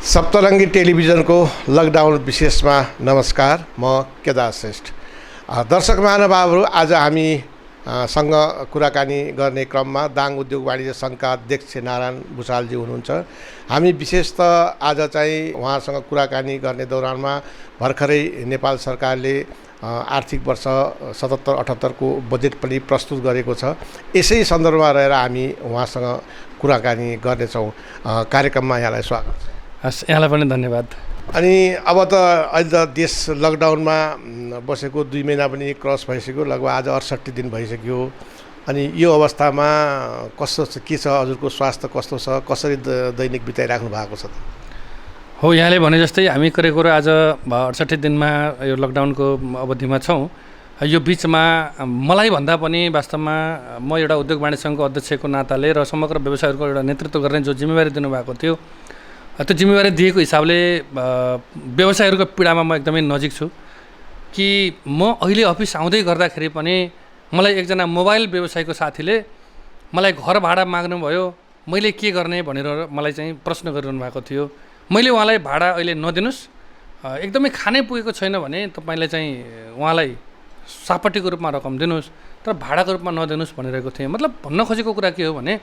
सप्तरङ्गी टेलिभिजनको लकडाउन विशेषमा नमस्कार। म केदार श्रेष्ठ। दर्शक महानुभावहरू, आज हामी सँग कुराकानी गर्ने क्रममा दाङ उद्योग वाणिज्य सङ्घका अध्यक्ष नारायण भुषालजी हुनुहुन्छ। हामी विशेषतः आज चाहिँ उहाँसँग कुराकानी गर्ने दौरानमा भर्खरै नेपाल सरकारले आर्थिक वर्ष 77-78 को बजेट पनि प्रस्तुत गरेको छ। यसै सन्दर्भमा रहेर हामी उहाँसँग कुराकानी गर्नेछौँ। कार्यक्रममा यहाँलाई स्वागत छ। हस्, यहाँलाई पनि धन्यवाद। अनि अब त अहिले त देश लकडाउनमा बसेको 2 महिना पनि क्रस भइसक्यो, लगभग आज 68 दिन भइसक्यो। अनि यो अवस्थामा कस्तो छ, के छ, हजुरको स्वास्थ्य कस्तो छ, कसरी दैनिक बिताइराख्नु भएको छ त? हो, यहाँले भने जस्तै हामी करेको आज 68 दिनमा यो लकडाउनको अवधिमा छौँ। यो बिचमा मलाई भन्दा पनि वास्तवमा म एउटा उद्योग वाणिज्य सङ्घको अध्यक्षको नाताले र समग्र व्यवसायहरूको एउटा नेतृत्व गर्ने जो जिम्मेवारी दिनुभएको थियो, त्यो जिम्मेवारी दिएको हिसाबले व्यवसायहरूको पीडामा म एकदमै नजिक छु। कि म अहिले अफिस आउँदै गर्दाखेरि पनि मलाई एकजना मोबाइल व्यवसायको साथीले मलाई घर भाडा माग्नुभयो। मैले के गर्ने भनेर मलाई चाहिँ प्रश्न गरिरहनु भएको थियो। मैले उहाँलाई भाडा अहिले नदिनुहोस्, एकदमै खानै पुगेको छैन भने तपाईँले चाहिँ उहाँलाई सापट्टीको रूपमा रकम दिनुहोस्, तर भाडाको रूपमा नदिनुहोस् भनिरहेको थिएँ। मतलब भन्न खोजेको कुरा के हो भने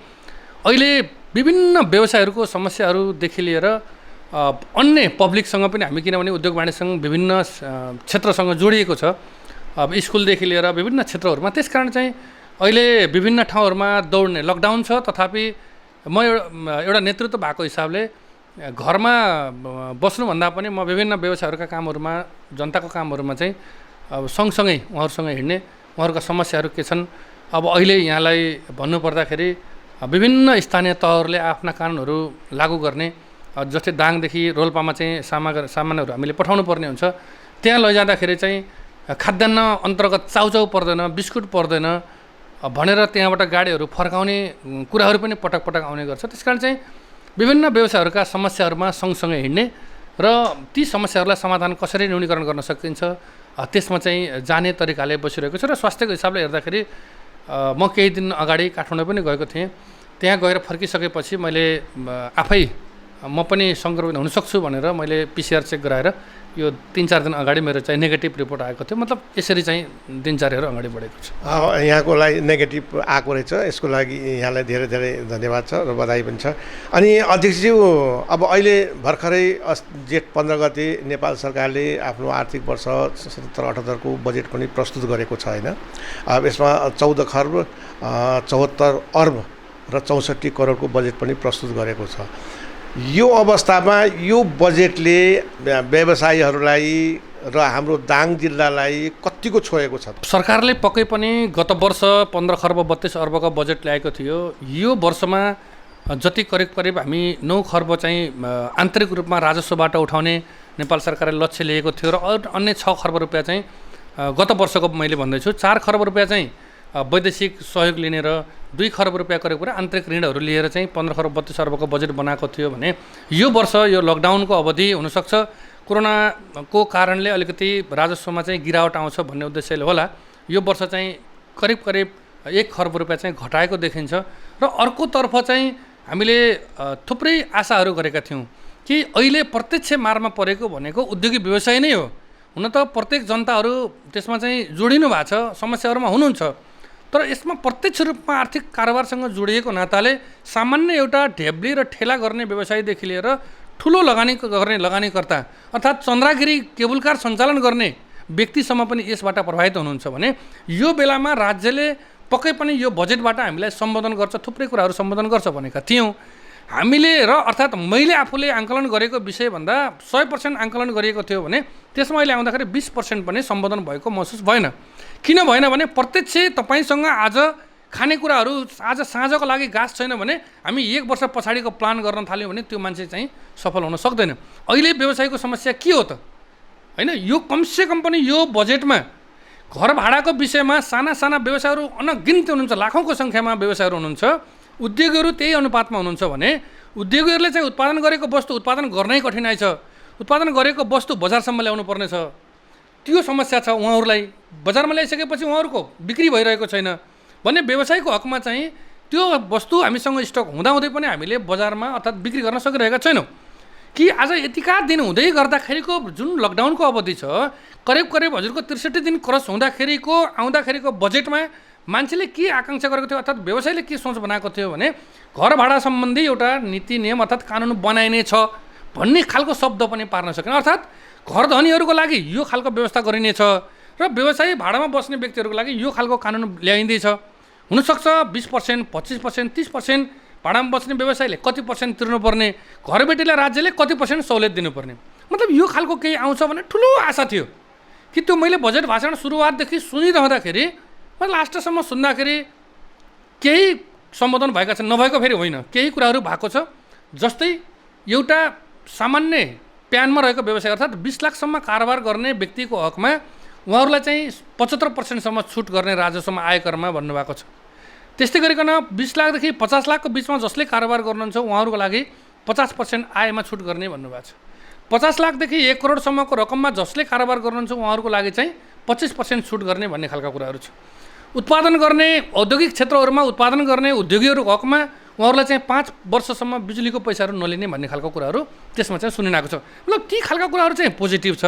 अहिले विभिन्न व्यवसायहरूको समस्याहरूदेखि लिएर अन्य पब्लिकसँग पनि हामी, किनभने उद्योग वाणिज्य सङ्घ विभिन्न क्षेत्रसँग जोडिएको छ, अब स्कुलदेखि लिएर विभिन्न क्षेत्रहरूमा। त्यसकारण चाहिँ अहिले विभिन्न ठाउँहरूमा दौड्ने लकडाउन छ, तथापि म एउटा नेतृत्व भएको हिसाबले घरमा बस्नुभन्दा पनि म विभिन्न व्यवसायहरूका कामहरूमा, जनताको कामहरूमा चाहिँ अब सँगसँगै उहाँहरूसँग हिँड्ने, उहाँहरूका समस्याहरू के छन्। अब अहिले यहाँलाई भन्नुपर्दाखेरि विभिन्न स्थानीय तहहरूले आफ्ना कानुनहरू लागू गर्ने, जस्तै दाङदेखि रोल्पामा चाहिँ सामानहरू हामीले पठाउनु पर्ने हुन्छ। त्यहाँ लैजाँदाखेरि चाहिँ खाद्यान्न अन्तर्गत चाउचाउ पर्दैन, बिस्कुट पर्दैन भनेर त्यहाँबाट गाडीहरू फर्काउने कुराहरू पनि पटक पटक आउने गर्छ। त्यसकारण चाहिँ विभिन्न व्यवसायहरूका समस्याहरूमा सँगसँगै हिँड्ने र ती समस्याहरूलाई समाधान कसरी न्यूनीकरण गर्न सकिन्छ त्यसमा चाहिँ जाने तरिकाले बसिरहेको छ। र स्वास्थ्यको हिसाबले हेर्दाखेरि म केही दिन अगाडि काठमाडौँ पनि गएको थिएँ। त्यहाँ गएर फर्किसकेपछि मैले आफै म पनि सङ्क्रमित हुनसक्छु भनेर मैले पिसिआर चेक गराएर यो 3-4 दिन अगाडि मेरो चाहिँ नेगेटिभ रिपोर्ट आएको थियो। मतलब यसरी चाहिँ दिनचर्याहरू अगाडि बढेको छ। यहाँको लागि नेगेटिभ आएको रहेछ, यसको लागि यहाँलाई धेरै धेरै धन्यवाद छ र बधाई पनि छ। अनि अध्यक्षज्यू, अब अहिले भर्खरै जेठ 15 गते नेपाल सरकारले आफ्नो आर्थिक वर्ष 77-78 को बजेट पनि प्रस्तुत गरेको छ होइन। अब यसमा 14 खर्ब 74 अर्ब र 64 करोडको बजेट पनि प्रस्तुत गरेको छ। यो अवस्थामा यो बजेटले व्यवसायीहरूलाई र हाम्रो दाङ जिल्लालाई कतिको छोएको छ? सरकारले पक्कै पनि गत वर्ष 15 खर्ब 32 अर्बको बजेट ल्याएको थियो। यो वर्षमा जति करिब हामी 9 खर्ब चाहिँ आन्तरिक रूपमा राजस्वबाट उठाउने नेपाल सरकारले लक्ष्य लिएको थियो र अन्य 6 खर्ब रुपियाँ चाहिँ गत वर्षको मैले भन्दैछु। 4 खर्ब रुपियाँ चाहिँ वैदेशिक सहयोग लिने र 2 खर्ब रुपियाँ करिब आन्तरिक ऋणहरू लिएर चाहिँ 15 खर्ब 32 अर्बको बजेट बनाएको थियो भने यो वर्ष यो लकडाउनको अवधि हुनसक्छ कोरोनाको कारणले अलिकति राजस्वमा चाहिँ गिरावट आउँछ भन्ने उद्देश्यले होला यो वर्ष चाहिँ करिब 1 खर्ब रुपियाँ चाहिँ घटाएको देखिन्छ। र अर्कोतर्फ चाहिँ हामीले थुप्रै आशाहरू गरेका थियौँ कि अहिले प्रत्यक्ष मारमा परेको भनेको उद्योगिक व्यवसाय नै हो। हुन त प्रत्येक जनताहरू त्यसमा चाहिँ जोडिनु भएको छ, समस्याहरूमा हुनुहुन्छ, तर यसमा प्रत्यक्ष रूपमा आर्थिक कारोबारसँग जोडिएको नाताले सामान्य एउटा ढेब्ली र ठेला गर्ने व्यवसायदेखि लिएर ठुलो लगानी गर्ने लगानीकर्ता अर्थात् चन्द्रागिरी केबुल कार सञ्चालन गर्ने व्यक्तिसम्म पनि यसबाट प्रभावित हुनुहुन्छ भने यो बेलामा राज्यले पक्कै पनि यो बजेटबाट हामीलाई सम्बोधन गर्छ, थुप्रै कुराहरू सम्बोधन गर्छ भनेका थियौँ हामीले। र अर्थात् मैले आफूले आङ्कलन गरेको विषयभन्दा 100% आङ्कलन गरिएको थियो भने त्यसमा अहिले आउँदाखेरि 20% पनि सम्बोधन भएको महसुस भएन। किन भएन भने प्रत्यक्ष तपाईँसँग आज खानेकुराहरू आज साँझको लागि घाँस छैन भने हामी 1 वर्ष पछाडिको प्लान गर्न थाल्यौँ भने त्यो मान्छे चाहिँ सफल हुन सक्दैन। अहिले व्यवसायको समस्या के हो त होइन? यो कमसेकम पनि यो बजेटमा घर भाडाको विषयमा साना साना व्यवसायहरू अनगिन्ती हुनुहुन्छ, लाखौँको सङ्ख्यामा व्यवसायहरू हुनुहुन्छ, उद्योगीहरू त्यही अनुपातमा हुनुहुन्छ भने उद्योगीहरूले चाहिँ उत्पादन गरेको वस्तु उत्पादन गर्नै कठिनाइ छ, उत्पादन गरेको वस्तु बजारसम्म ल्याउनु पर्ने छ, त्यो समस्या छ उहाँहरूलाई। बजारमा ल्याइसकेपछि उहाँहरूको बिक्री भइरहेको छैन भन्ने व्यवसायको हकमा चाहिँ त्यो वस्तु हामीसँग स्टक हुँदाहुँदै पनि हामीले बजारमा अर्थात् बिक्री गर्न सकिरहेका छैनौँ। कि आज यतिका दिन हुँदै गर्दाखेरिको जुन लकडाउनको अवधि छ करिब हजुरको 63 दिन क्रस हुँदाखेरिको आउँदाखेरिको बजेटमा मान्छेले के आकाङ्क्षा गरेको थियो अर्थात् व्यवसायले के सोच बनाएको थियो भने घर भाडा सम्बन्धी एउटा नीति नियम अर्थात् कानुन बनाइने छ भन्ने खालको शब्द पनि पार्न सकेन। अर्थात् घर धनीहरूको लागि यो खालको व्यवस्था गरिनेछ र व्यवसायी भाडामा बस्ने व्यक्तिहरूको लागि यो खालको कानुन ल्याइँदैछ। हुनसक्छ 20%, 25%, 30% भाडामा बस्ने व्यवसायले कति पर्सेन्ट तिर्नुपर्ने, घरबेटीलाई राज्यले कति पर्सेन्ट सहुलियत दिनुपर्ने, मतलब यो खालको केही आउँछ भने ठुलो आशा थियो कि त्यो मैले बजेट भाषण सुरुवातदेखि सुनिरहँदाखेरि मैले लास्टसम्म सुन्दाखेरि केही सम्बोधन भएका छन्, नभएको फेरि होइन, केही कुराहरू भएको छ। जस्तै एउटा सामान्य प्यानमा रहेको व्यवसाय अर्थात् 20 लाखसम्म कारोबार गर्ने व्यक्तिको हकमा उहाँहरूलाई चाहिँ 75% छुट गर्ने राजस्वमा आयकरमा भन्नुभएको छ। त्यस्तै गरिकन 20 लाखदेखि 50 लाखको बिचमा जसले कारोबार गर्नुहुन्छ उहाँहरूको लागि 50% आयमा छुट गर्ने भन्नुभएको छ। 50 लाखदेखि 1 करोडसम्मको रकममा जसले कारोबार गर्नुहुन्छ उहाँहरूको लागि चाहिँ 25% छुट गर्ने भन्ने खालका कुराहरू छ। उत्पादन गर्ने औद्योगिक क्षेत्रहरूमा उत्पादन गर्ने उद्योगीहरूको हकमा उहाँहरूलाई चाहिँ 5 वर्षसम्म बिजुलीको पैसाहरू नलिने भन्ने खालको कुराहरू त्यसमा चाहिँ सुनिरहेको छ। मतलब ती खालका कुराहरू चाहिँ पोजिटिभ छ।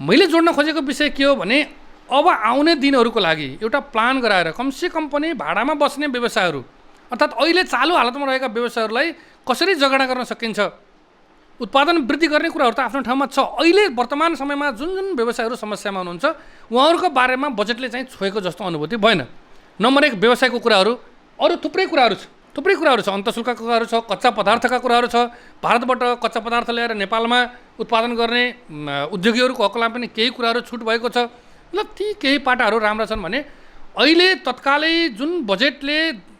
मैले जोड्न खोजेको विषय के हो भने अब आउने दिनहरूको लागि एउटा प्लान गराएर कमसेकम पनि भाडामा बस्ने व्यवसायहरू अर्थात् अहिले चालु हालतमा रहेका व्यवसायहरूलाई कसरी जगडा गर्न सकिन्छ, उत्पादन वृद्धि गर्ने कुराहरू त आफ्नो ठाउँमा छ। अहिले वर्तमान समयमा जुन जुन व्यवसायहरू समस्यामा हुनुहुन्छ उहाँहरूको बारेमा बजेटले चाहिँ छोएको जस्तो अनुभूति भएन। नम्बर 1 व्यवसायको कुराहरू, अरू थुप्रै कुराहरू छ, अन्तःशुल्कका कुराहरू छ, कच्चा पदार्थका कुराहरू छ, भारतबाट कच्चा पदार्थ ल्याएर नेपालमा उत्पादन गर्ने उद्योगीहरूको हकमा पनि केही कुराहरू छुट भएको छ। ल ती केही पाटाहरू राम्रा छन् भने अहिले तत्कालै जुन बजेटले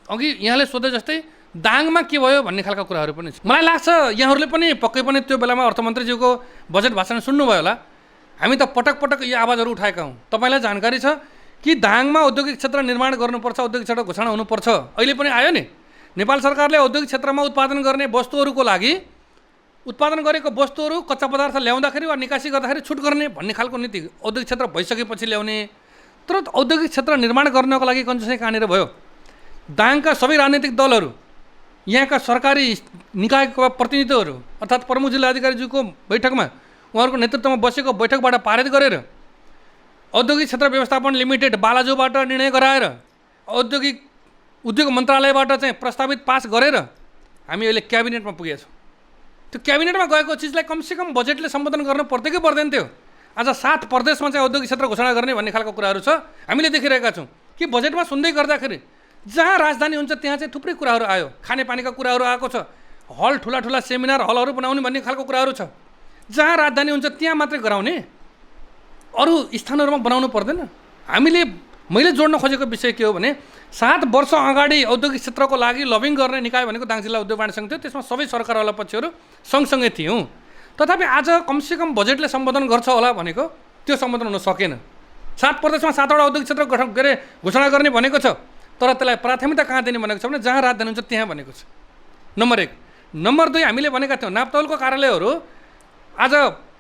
अघि यहाँले सोधे जस्तै दाङमा के भयो भन्ने खालका कुराहरू पनि छ। मलाई लाग्छ यहाँहरूले पनि पक्कै पनि त्यो बेलामा अर्थमन्त्रीज्यूको बजेट भाषण सुन्नुभयो होला। हामी त पटक यो आवाजहरू उठाएका हौँ। तपाईँलाई जानकारी छ कि दाङमा औद्योगिक क्षेत्र निर्माण गर्नुपर्छ, औद्योगिक क्षेत्र घोषणा हुनुपर्छ। अहिले पनि आयो नि, नेपाल सरकारले औद्योगिक क्षेत्रमा उत्पादन गर्ने वस्तुहरूको लागि उत्पादन गरेको वस्तुहरू कच्चा पदार्थ ल्याउँदाखेरि वा निकासी गर्दाखेरि छुट गर्ने भन्ने खालको नीति औद्योगिक क्षेत्र भइसकेपछि ल्याउने। तर औद्योगिक क्षेत्र निर्माण गर्नको लागि कन्सेसन कहाँनिर भयो? दाङका सबै राजनीतिक दलहरू, यहाँका सरकारी निकायका प्रतिनिधिहरू अर्थात् प्रमुख जिल्लाधिकारीज्यूको बैठकमा उहाँहरूको नेतृत्वमा बसेको बैठकबाट पारित गरेर औद्योगिक क्षेत्र व्यवस्थापन लिमिटेड बालाजुबाट निर्णय गराएर उद्योग मन्त्रालयबाट चाहिँ प्रस्तावित पास गरेर हामी अहिले क्याबिनेटमा पुगेका छौँ। त्यो क्याबिनेटमा गएको चिजलाई कमसेकम बजेटले सम्बोधन गर्नु पर्थ्यो कि पर्दैन थियो? आज 7 प्रदेशमा चाहिँ औद्योगिक क्षेत्र घोषणा गर्ने भन्ने खालको कुराहरू छ, हामीले देखिरहेका छौँ कि बजेटमा सुन्दै गर्दाखेरि जहाँ राजधानी हुन्छ त्यहाँ चाहिँ थुप्रै कुराहरू आयो। खानेपानीका कुराहरू आएको छ, हल ठुला सेमिनार हलहरू बनाउने भन्ने खालको कुराहरू छ। जहाँ राजधानी हुन्छ त्यहाँ मात्रै गराउने, अरू स्थानहरूमा बनाउनु पर्दैन। मैले जोड्न खोजेको विषय के हो भने 7 वर्ष अगाडि औद्योगिक क्षेत्रको लागि लबिङ गर्ने निकाय भनेको दाङ जिल्ला उद्योग वाणिज्य सङ्घ थियो। त्यसमा सबै सरकारवाला पक्षहरू सँगसँगै थियौँ। तथापि आज कमसेकम बजेटले सम्बोधन गर्छ होला भनेको त्यो सम्बोधन हुन सकेन। 7 प्रदेशमा 7वटा औद्योगिक क्षेत्र घोषणा गर्ने भनेको छ, तर त्यसलाई प्राथमिकता कहाँ दिने भनेको छ भने जहाँ राजधानी हुन्छ त्यहाँ भनेको छ। नम्बर 1। नम्बर 2 हामीले भनेका थियौँ नापतौलको कार्यालयहरू आज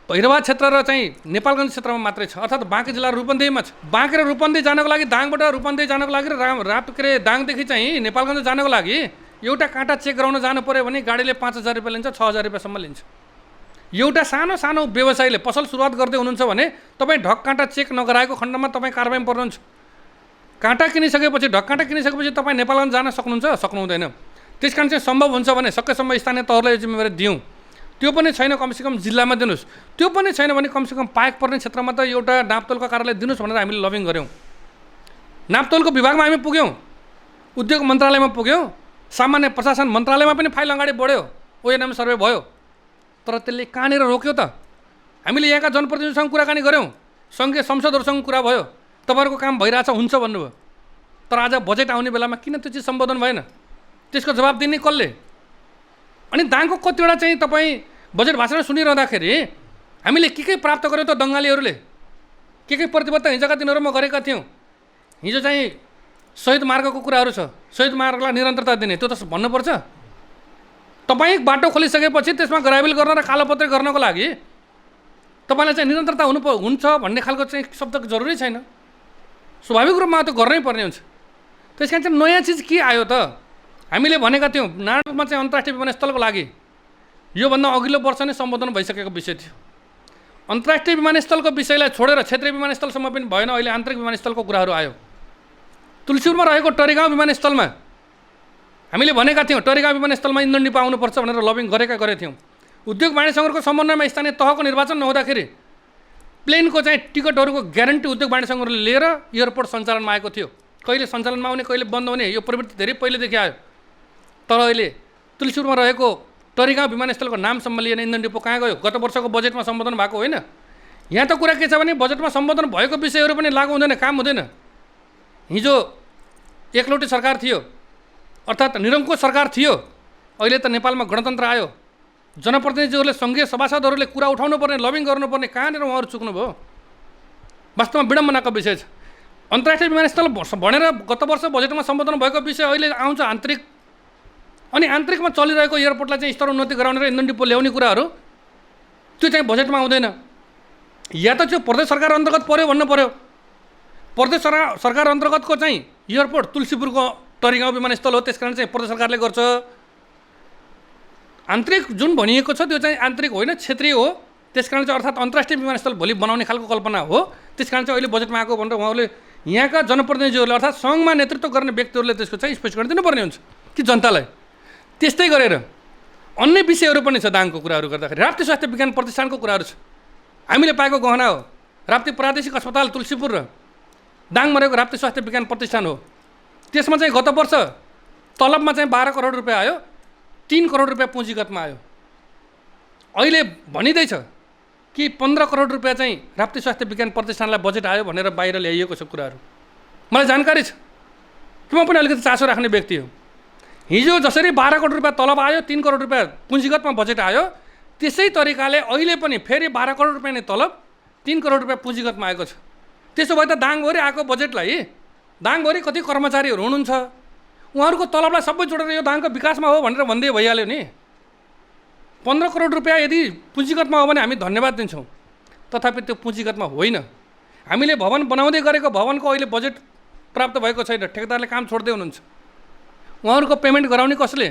भैरवा क्षेत्र र चाहिँ नेपालगञ्ज क्षेत्रमा मात्रै छ, अर्थात् बाँकी जिल्ला रूपन्देहीमा छ। बाँकी र रूपन्देही जानको लागि दाङबाट रूपन्देही जानको लागि र दाङदेखि चाहिँ नेपालगञ्ज जानको लागि एउटा काँटा चेक गराउन जानु पऱ्यो भने गाडीले 5,000 रुपियाँ लिन्छ, 6,000 रुपियाँसम्म लिन्छ। एउटा सानो व्यवसायीले पसल सुरुवात गर्दै हुनुहुन्छ भने तपाईँ ढक काँटा चेक नगराएको खण्डमा तपाईँ कारबाहीमा पर्नुहुन्छ। काँटा किनिसकेपछि ढक काँटा किनिसकेपछि तपाईँ नेपालगञ्ज जान सक्नुहुँदैन। त्यस कारण चाहिँ सम्भव हुन्छ भने सकेसम्म स्थानीय तहलाई जिम्मेवारी दिउँ। त्यो पनि छैन कमसेकम जिल्लामा दिनुहोस्, त्यो पनि छैन भने कमसेकम पाएक पर्ने क्षेत्रमा त एउटा नापतोलको कार्यालय दिनुहोस् भनेर हामीले लबिङ गऱ्यौँ। नापतोलको विभागमा हामी पुग्यौँ, उद्योग मन्त्रालयमा पुग्यौँ, सामान्य प्रशासन मन्त्रालयमा पनि फाइल अगाडि बढ्यो, ओएनएम सर्वे भयो। तर त्यसले कहाँनिर रोक्यो त? हामीले यहाँका जनप्रतिनिधिसँग कुराकानी गऱ्यौँ, सङ्घीय संसदहरूसँग कुरा भयो, तपाईँहरूको काम भइरहेछ हुन्छ भन्नुभयो। तर आज बजेट आउने बेलामा किन त्यो चिज सम्बोधन भएन? त्यसको जवाब दिने कसले? अनि दाङको कतिवटा चाहिँ तपाईँ बजेट भाषण सुनिरहँदाखेरि हामीले के प्राप्त गर्यौँ त? दङ्गालीहरूले के प्रतिबद्धता हिजोका दिनहरूमा गरेका थियौँ। हिजो चाहिँ शहीद मार्गको कुराहरू छ, शहीद मार्गलाई निरन्तरता दिने, त्यो त भन्नुपर्छ। तपाईँ बाटो खोलिसकेपछि त्यसमा ग्राभेल गर्न र कालोपत्री गर्नको लागि तपाईँलाई चाहिँ निरन्तरता हुन्छ भन्ने खालको चाहिँ शब्दको जरुरी छैन। स्वाभाविक रूपमा त्यो गर्नै पर्ने हुन्छ। त्यस कारण चाहिँ नयाँ चिज के आयो त? हामीले भनेका थियौँ नारायणपुरमा चाहिँ अन्तर्राष्ट्रिय विमानस्थलको लागि योभन्दा अघिल्लो वर्ष नै सम्बोधन भइसकेको विषय थियो। अन्तर्राष्ट्रिय विमानस्थलको विषयलाई छोडेर क्षेत्रीय विमानस्थलसम्म पनि भएन, अहिले आन्तरिक विमानस्थलको कुराहरू आयो। तुलसीपुरमा रहेको टरीगाउँ विमानस्थलमा हामीले भनेका थियौँ टरीगाउँ विमानस्थलमा इन्धन डिपो आउनुपर्छ भनेर लबिङ गरेका थियौँ। उद्योग वाणिज्य सङ्घको समन्वयमा स्थानीय तहको निर्वाचन नहुँदाखेरि प्लेनको चाहिँ टिकटहरूको ग्यारेन्टी उद्योग वाणिज्य सङ्घहरूले लिएर एयरपोर्ट सञ्चालनमा आएको थियो। कहिले सञ्चालनमा आउने कहिले बन्द हुने यो प्रवृत्ति धेरै पहिलेदेखि आयो। तर अहिले तुलसीपुरमा रहेको टरीगाउँ विमानस्थलको नामसम्म लिएर इन्धन डिपो कहाँ गयो? गत वर्षको बजेटमा सम्बोधन भएको होइन। यहाँ त कुरा के छ भने बजेटमा सम्बोधन भएको विषयहरू पनि लागू हुँदैन, काम हुँदैन। हिजो एकलौटी सरकार थियो, अर्थात् निरङ्कुश सरकार थियो। अहिले त नेपालमा गणतन्त्र आयो। जनप्रतिनिधिहरूले सङ्घीय सभासदहरूले कुरा उठाउनु पर्ने, लबिङ गर्नुपर्ने, कहाँनिर उहाँहरू चुक्नुभयो? वास्तवमा विडम्बनाको विषय छ। अन्तर्राष्ट्रिय विमानस्थल भनेर गत वर्ष बजेटमा सम्बोधन भएको विषय अहिले आउँछ आन्तरिक, अनि आन्तरिकमा चलिरहेको एयरपोर्टलाई चाहिँ स्तर उन्नति गराउने र इन्धन डिपो ल्याउने कुराहरू त्यो चाहिँ बजेटमा आउँदैन। या त त्यो प्रदेश सरकार अन्तर्गत पर्यो भन्नु पर्यो। प्रदेश सरकार अन्तर्गतको चाहिँ एयरपोर्ट तुलसीपुरको टरीगाउँ विमानस्थल हो, त्यस कारण चाहिँ प्रदेश सरकारले गर्छ। आन्तरिक जुन भनिएको छ त्यो चाहिँ आन्तरिक होइन, क्षेत्रीय हो। त्यस कारण चाहिँ अर्थात् अन्तर्राष्ट्रिय विमानस्थल भोलि बनाउने खालको कल्पना हो। त्यस कारण चाहिँ अहिले बजेटमा आएको भनेर उहाँहरूले यहाँका जनप्रतिनिधिहरूले अर्थात् सङ्घमा नेतृत्व गर्ने व्यक्तिहरूले त्यसको चाहिँ स्पष्टीकरण दिनुपर्ने हुन्छ कि जनतालाई। त्यस्तै गरेर अन्य विषयहरू पनि छ। दाङको कुराहरू गर्दाखेरि राप्ती स्वास्थ्य विज्ञान प्रतिष्ठानको कुराहरू छ। हामीले पाएको गहना हो। राप्ती प्रादेशिक अस्पताल तुलसीपुर र दाङमा रहेको राप्ती स्वास्थ्य विज्ञान प्रतिष्ठान हो। त्यसमा चाहिँ गत वर्ष तलबमा चाहिँ 12 करोड रुपियाँ आयो, 3 करोड रुपियाँ पुँजीगतमा आयो। अहिले भनिँदैछ कि 15 करोड रुपियाँ चाहिँ राप्ती स्वास्थ्य विज्ञान प्रतिष्ठानलाई बजेट आयो भनेर बाहिर ल्याइएको छ कुराहरू। मलाई जानकारी छ कि म पनि अलिकति चासो राख्ने व्यक्ति हो। हिजो जसरी 12 करोड रुपियाँ तलब आयो, 3 करोड रुपियाँ पुँजीगतमा बजेट आयो, त्यसै तरिकाले अहिले पनि फेरि 12 करोड रुपियाँ नै तलब, 3 करोड रुपियाँ पुँजीगतमा आएको छ। त्यसो भए त दाङभरि आएको बजेटलाई दाङभरि कति कर्मचारीहरू हुनुहुन्छ उहाँहरूको तलबलाई सबै जोडेर यो दाङको विकासमा हो भनेर भन्दै भइहाल्यो नि। 15 करोड रुपियाँ यदि पुँजीगतमा हो भने हामी धन्यवाद दिन्छौँ। तथापि त्यो पुँजीगतमा होइन। हामीले भवन बनाउँदै गरेको भवनको अहिले बजेट प्राप्त भएको छैन, ठेकेदारले काम छोड्दै हुनुहुन्छ। उहाँहरूको पेमेन्ट गराउने कसले?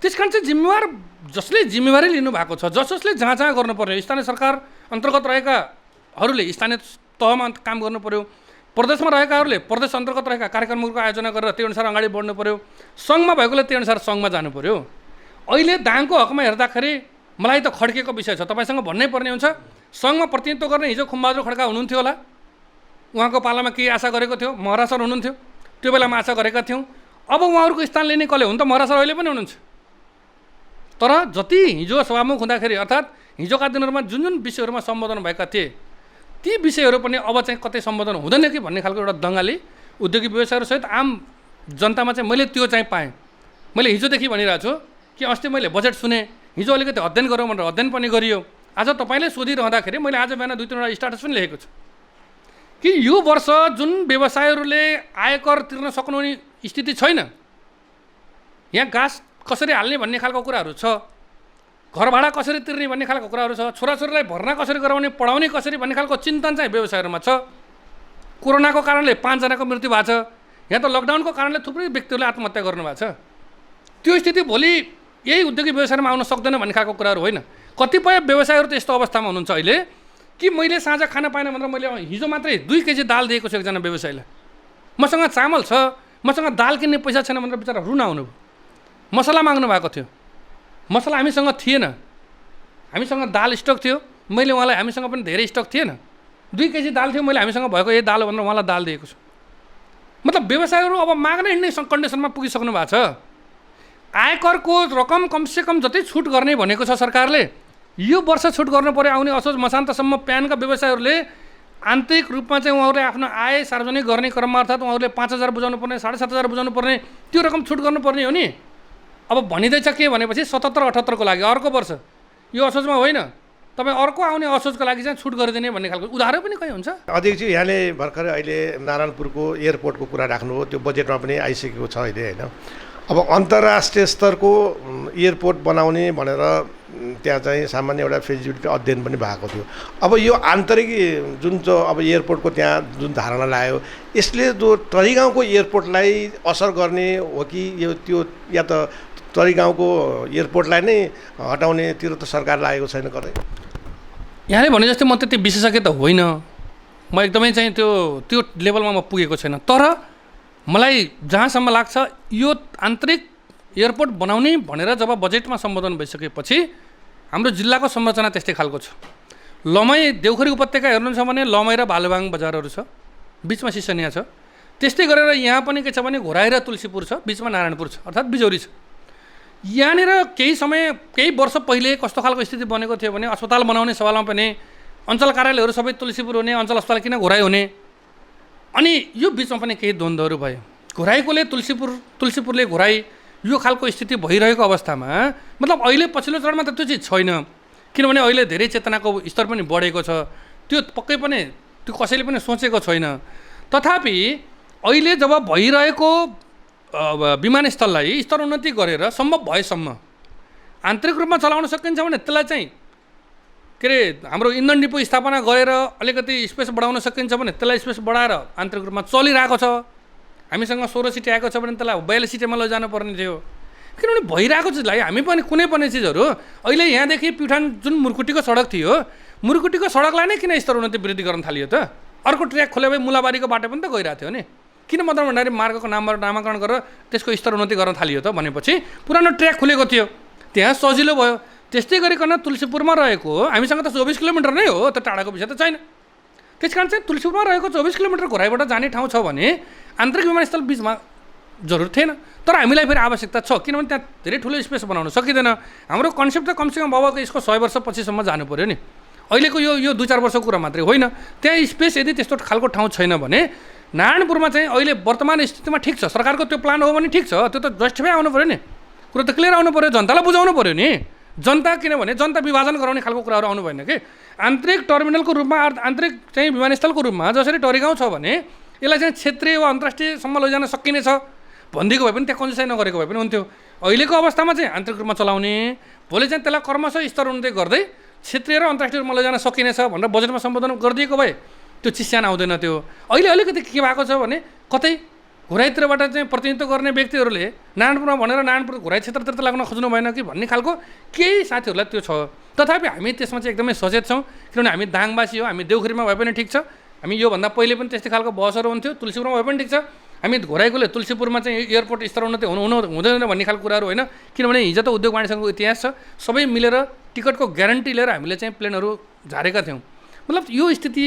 त्यस कारण चाहिँ जिम्मेवार जसले जिम्मेवारी लिनुभएको छ, जसले जहाँ जहाँ गर्नुपर्ने, स्थानीय सरकार अन्तर्गत रहेकाहरूले स्थानीय तहमा काम गर्नु पऱ्यो, प्रदेशमा रहेकाहरूले प्रदेश अन्तर्गत रहेका कार्यक्रमहरूको आयोजना गरेर त्यो अनुसार अगाडि बढ्नु पऱ्यो, सङ्घमा भएकोले त्यो अनुसार सङ्घमा जानु पऱ्यो। अहिले दाङको हकमा हेर्दाखेरि मलाई त खड्केको विषय छ, तपाईँसँग भन्नै पर्ने हुन्छ। सङ्घमा प्रतिनिधित्व गर्ने हिजो खुम्बहादुर खड्का हुनुहुन्थ्यो होला, उहाँको पालामा के आशा गरेको थियो? महरा सर हुनुहुन्थ्यो, त्यो बेलामा आशा गरेका थियौँ। अब उहाँहरूको स्थान लिने कसले? हुन त महरा सर अहिले पनि हुनुहुन्छ। तर जति हिजो सभामुख हुँदाखेरि अर्थात् हिजोका दिनहरूमा जुन जुन विषयहरूमा सम्बोधन भएका थिए ती विषयहरू पनि अब चाहिँ कतै सम्बोधन हुँदैन कि भन्ने खालको एउटा दङ्गाले उद्योगिक व्यवसायहरूसहित आम जनतामा चाहिँ मैले त्यो चाहिँ पाएँ। मैले हिजोदेखि भनिरहेको छु कि अस्ति मैले बजेट सुने, हिजो अलिकति अध्ययन गरौँ भनेर अध्ययन पनि गरियो। आज तपाईँले सोधिरहँदाखेरि मैले आज बिहान 2-3वटा स्ट्याटस पनि लेखेको छु कि यो वर्ष जुन व्यवसायहरूले आयकर तिर्न सक्नुहुने स्थिति छैन, यहाँ गाँस कसरी हाल्ने भन्ने खालको कुराहरू छ, घर भाडा कसरी तिर्ने भन्ने खालको कुराहरू छ, छोराछोरीलाई भर्ना कसरी गराउने, पढाउने कसरी भन्ने खालको चिन्तन चाहिँ व्यवसायहरूमा छ। कोरोनाको कारणले 5 जनाको मृत्यु भएको छ। यहाँ त लकडाउनको कारणले थुप्रै व्यक्तिहरूले आत्महत्या गर्नुभएको छ। त्यो स्थिति भोलि यही उद्योगिक व्यवसायमा आउन सक्दैन भन्ने खालको कुराहरू होइन। कतिपय व्यवसायहरू त यस्तो अवस्थामा हुनुहुन्छ अहिले कि मैले साँझ खान पाएन भनेर मैले हिजो मात्रै 2 केजी दाल दिएको छु एकजना व्यवसायीलाई। मसँग चामल छ, मसँग दाल किन्ने पैसा छैन भनेर बिचरा रुन आउनुभयो। मसला माग्नु भएको थियो, मसला हामीसँग थिएन, हामीसँग दाल स्टक थियो। मैले उहाँलाई हामीसँग पनि धेरै स्टक थिएन, 2 केजी दाल थियो, मैले हामीसँग भएको यही दाल भनेर उहाँलाई दाल दिएको छु। मतलब व्यवसायहरू अब माग्न हिँड्ने कन्डिसनमा पुगिसक्नु भएको छ। आयकरको रकम कमसेकम जति छुट गर्ने भनेको छ सरकारले, यो वर्ष छुट गर्नु पऱ्यो। आउने असोज मसान्तसम्म प्यानका व्यवसायहरूले आन्तरिक रूपमा चाहिँ उहाँहरूले आफ्नो आय सार्वजनिक गर्ने क्रममा अर्थात् उहाँहरूले 5,000 बुझाउनु पर्ने, 7,500 बुझाउनु पर्ने, त्यो रकम छुट गर्नुपर्ने हो नि। अब भनिँदैछ के भनेपछि 77-78 को लागि अर्को वर्ष, यो असोजमा होइन, तपाईँ अर्को आउने असोजको लागि चाहिँ छुट गरिदिने भन्ने खालको उदाहरण पनि कहीँ हुन्छ। अध्यक्षजी, यहाँले भर्खरै अहिले नारायणपुरको एयरपोर्टको कुरा राख्नुभयो, त्यो बजेटमा पनि आइसकेको छ अहिले होइन। अब अन्तर्राष्ट्रिय स्तरको एयरपोर्ट बनाउने भनेर त्यहाँ चाहिँ सामान्य एउटा फिजिबिलिटी अध्ययन पनि भएको थियो। अब यो आन्तरिक जुन चाहिँ अब एयरपोर्टको त्यहाँ जुन धारणा ल्यायो, यसले जो टरीगाउँको एयरपोर्टलाई असर गर्ने हो कि यो त्यो, या त तरिगाउँको एयरपोर्टलाई नै हटाउनेतिर त सरकार लागेको छैन कतै। यहाँले भने जस्तै म त्यति विशेषज्ञ त होइन, म एकदमै चाहिँ त्यो लेभलमा म पुगेको छैन। तर मलाई जहाँसम्म लाग्छ यो आन्तरिक एयरपोर्ट बनाउने भनेर जब बजेटमा सम्बोधन भइसकेपछि हाम्रो जिल्लाको संरचना त्यस्तै खालको छ। लमई देउखरी उपत्यका हेर्नुहुन्छ भने लमई र भालुबाङ बजारहरू छ, बिचमा सिसनिया छ। त्यस्तै गरेर यहाँ पनि के छ भने घोराई र तुलसीपुर छ, बिचमा नारायणपुर छ अर्थात् बिजौरी छ। यहाँनिर केही वर्ष पहिले कस्तो खालको स्थिति बनेको थियो भने अस्पताल बनाउने सवालमा पनि अञ्चल कार्यालयहरू सबै तुलसीपुर हुने, अञ्चल अस्पताल किन घोराई हुने, अनि यो बिचमा पनि केही द्वन्द्वहरू भयो। घोराईकोले तुलसीपुरले घोराई यो खालको स्थिति भइरहेको अवस्थामा मतलब अहिले पछिल्लो चरणमा त त्यो चिज छैन, किनभने अहिले धेरै चेतनाको स्तर पनि बढेको छ। त्यो पक्कै पनि त्यो कसैले पनि सोचेको छैन। तथापि अहिले जब भइरहेको विमानस्थललाई स्तर उन्नति गरेर सम्भव भएसम्म आन्तरिक रूपमा चलाउन सकिन्छ भने त्यसलाई चाहिँ के अरे हाम्रो इन्धन डिपो स्थापना गरेर अलिकति स्पेस बढाउन सकिन्छ भने त्यसलाई स्पेस बढाएर आन्तरिक रूपमा चलिरहेको छ। हामीसँग 16 सिटी आएको छ भने त्यसलाई 42 सिटीमा लैजानु पर्ने थियो। किनभने भइरहेको चिजलाई हामी पनि कुनै पनि चिजहरू अहिले यहाँदेखि प्युठान जुन मुर्कुटीको सडक थियो, मुर्कुटीको सडकलाई नै किन स्तर उन्नति वृद्धि गर्न थालियो त? अर्को ट्र्याक खोल्यो भए मुलाबारीको बाटो पनि त गइरहेको थियो नि। किन मतलब भन्दाखेरि मार्गको नामकरण गरेर त्यसको स्तर उन्नति गर्न थालियो त भनेपछि पुरानो ट्र्याक खुलेको थियो, त्यहाँ सजिलो भयो। त्यस्तै गरिकन तुलसीपुरमा रहेको हामीसँग त 24 किलोमिटर नै हो, त टाढाको विषय त छैन। त्यस कारण चाहिँ तुलसीपुरमा रहेको 24 किलोमिटर घोराइबाट जाने ठाउँ छ भने आन्तरिक विमानस्थल बिचमा जरुरत थिएन। तर हामीलाई फेरि आवश्यकता छ, किनभने त्यहाँ धेरै ठुलो स्पेस बनाउन सकिँदैन। हाम्रो कन्सेप्ट त कमसेकम बाबाको यसको 100 वर्ष पछिसम्म जानु पऱ्यो नि। अहिलेको यो 2-4 वर्षको कुरा मात्रै होइन। त्यहाँ स्पेस यदि त्यस्तो खालको ठाउँ छैन भने नारायणपुरमा चाहिँ अहिले वर्तमान स्थितिमा ठिक छ, सरकारको त्यो प्लान हो भने ठिक छ, त्यो त जस्टिफाई आउनु पऱ्यो नि, कुरो त क्लियर आउनु पऱ्यो, जनतालाई बुझाउनु पऱ्यो नि। जनता किनभने जनता विभाजन गराउने खालको कुराहरू आउनु भएन कि। आन्तरिक टर्मिनलको रूपमा आन्तरिक चाहिँ विमानस्थलको रूपमा जसरी टरिगाउँ छ भने यसलाई चाहिँ क्षेत्रीय वा अन्तर्राष्ट्रियसम्म लैजान सकिनेछ भनिदिएको भए पनि त्यहाँ कन्सेसन नगरेको भए पनि हुन्थ्यो। अहिलेको अवस्थामा चाहिँ आन्तरिक रूपमा चलाउने, भोलि चाहिँ त्यसलाई क्रमशः स्तर उन्नति गर्दै क्षेत्रीय र अन्तर्राष्ट्रिय रूपमा लैजान सकिनेछ भनेर बजेटमा सम्बोधन गरिदिएको भए त्यो चिस्यान आउँदैन थियो। अहिले अलिकति के भएको छ भने कतै घोराइतिरबाट चाहिँ प्रतिनिधित्व गर्ने व्यक्तिहरूले नारायणपुरमा भनेर नारायणपुर घोराइ क्षेत्रतिर त लाग्न खोज्नु भएन कि भन्ने खालको केही साथीहरूलाई त्यो छ। तथापि हामी त्यसमा चाहिँ एकदमै सचेत छौँ, किनभने हामी दाङवासी हो। हामी देउखुरीमा भए पनि ठिक छ, हामी योभन्दा पहिले पनि त्यस्तै खालको बसहरू हुन्थ्यो, तुलसीपुरमा भए पनि ठिक छ। हामी घोराइकोले तुलसीपुरमा चाहिँ एयरपोर्ट स्तर उन्नति हुँदैन भन्ने खालको कुराहरू होइन, किनभने हिजो त उद्योग वाणिज्यको इतिहास छ। सबै मिलेर टिकटको ग्यारेन्टी लिएर हामीले चाहिँ प्लेनहरू झारेका थियौँ। मतलब यो स्थिति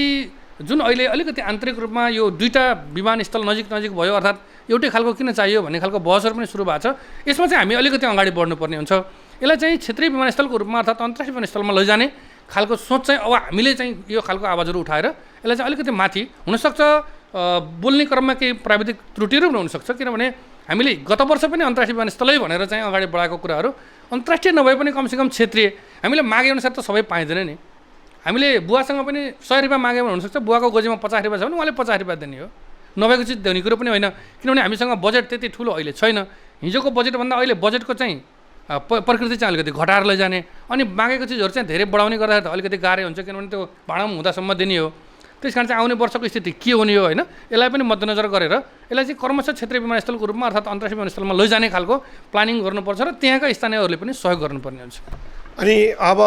जुन अहिले अलिकति आन्तरिक रूपमा यो दुईवटा विमानस्थल नजिक भयो, अर्थात् एउटै खालको किन चाहियो भन्ने खालको बहसहरू पनि सुरु भएको छ। यसमा चाहिँ हामी अलिकति अगाडि बढ्नुपर्ने हुन्छ। यसलाई चाहिँ क्षेत्रीय विमानस्थलको रूपमा अर्थात् अन्तर्राष्ट्रिय विमानस्थलमा लैजाने खालको सोच चाहिँ अब हामीले चाहिँ यो खालको आवाजहरू उठाएर यसलाई चाहिँ अलिकति माथि हुनसक्छ। बोल्ने क्रममा केही प्राविधिक त्रुटिहरू पनि हुनसक्छ, किनभने हामीले गत वर्ष पनि अन्तर्राष्ट्रिय विमानस्थलै भनेर चाहिँ अगाडि बढाएको कुराहरू अन्तर्राष्ट्रिय नभए पनि कमसेकम क्षेत्रीय हामीले मागेअनुसार त सबै पाइँदैन नि। हामीले बुवासँग पनि 100 रुपियाँ माग्यो भने हुनसक्छ बुवाको गोजीमा 50 रुपियाँ छ भने उहाँले 50 रुपियाँ दिने हो, नभएको चिज देउने कुरो पनि होइन। किनभने हामीसँग बजेट त्यति ठुलो अहिले छैन। हिजोको बजेटभन्दा अहिले बजेटको चाहिँ प्रकृति चाहिँ अलिकति घटाएर लैजाने अनि मागेको चिजहरू चाहिँ धेरै बढाउने गर्दाखेरि त अलिकति गाह्रो हुन्छ, किनभने त्यो भाडामा हुँदासम्म दिने हो। त्यस कारण चाहिँ आउने वर्षको स्थिति के हुने हो होइन, यसलाई पनि मध्यनजर गरेर यसलाई चाहिँ क्रमशः क्षेत्रीय विमानस्थलको रूपमा अर्थात् अन्तर्राष्ट्रिय विमानस्थलमा लैजाने खालको प्लानिङ गर्नुपर्छ र त्यहाँका स्थानीयहरूले पनि सहयोग गर्नुपर्ने हुन्छ। अनि अब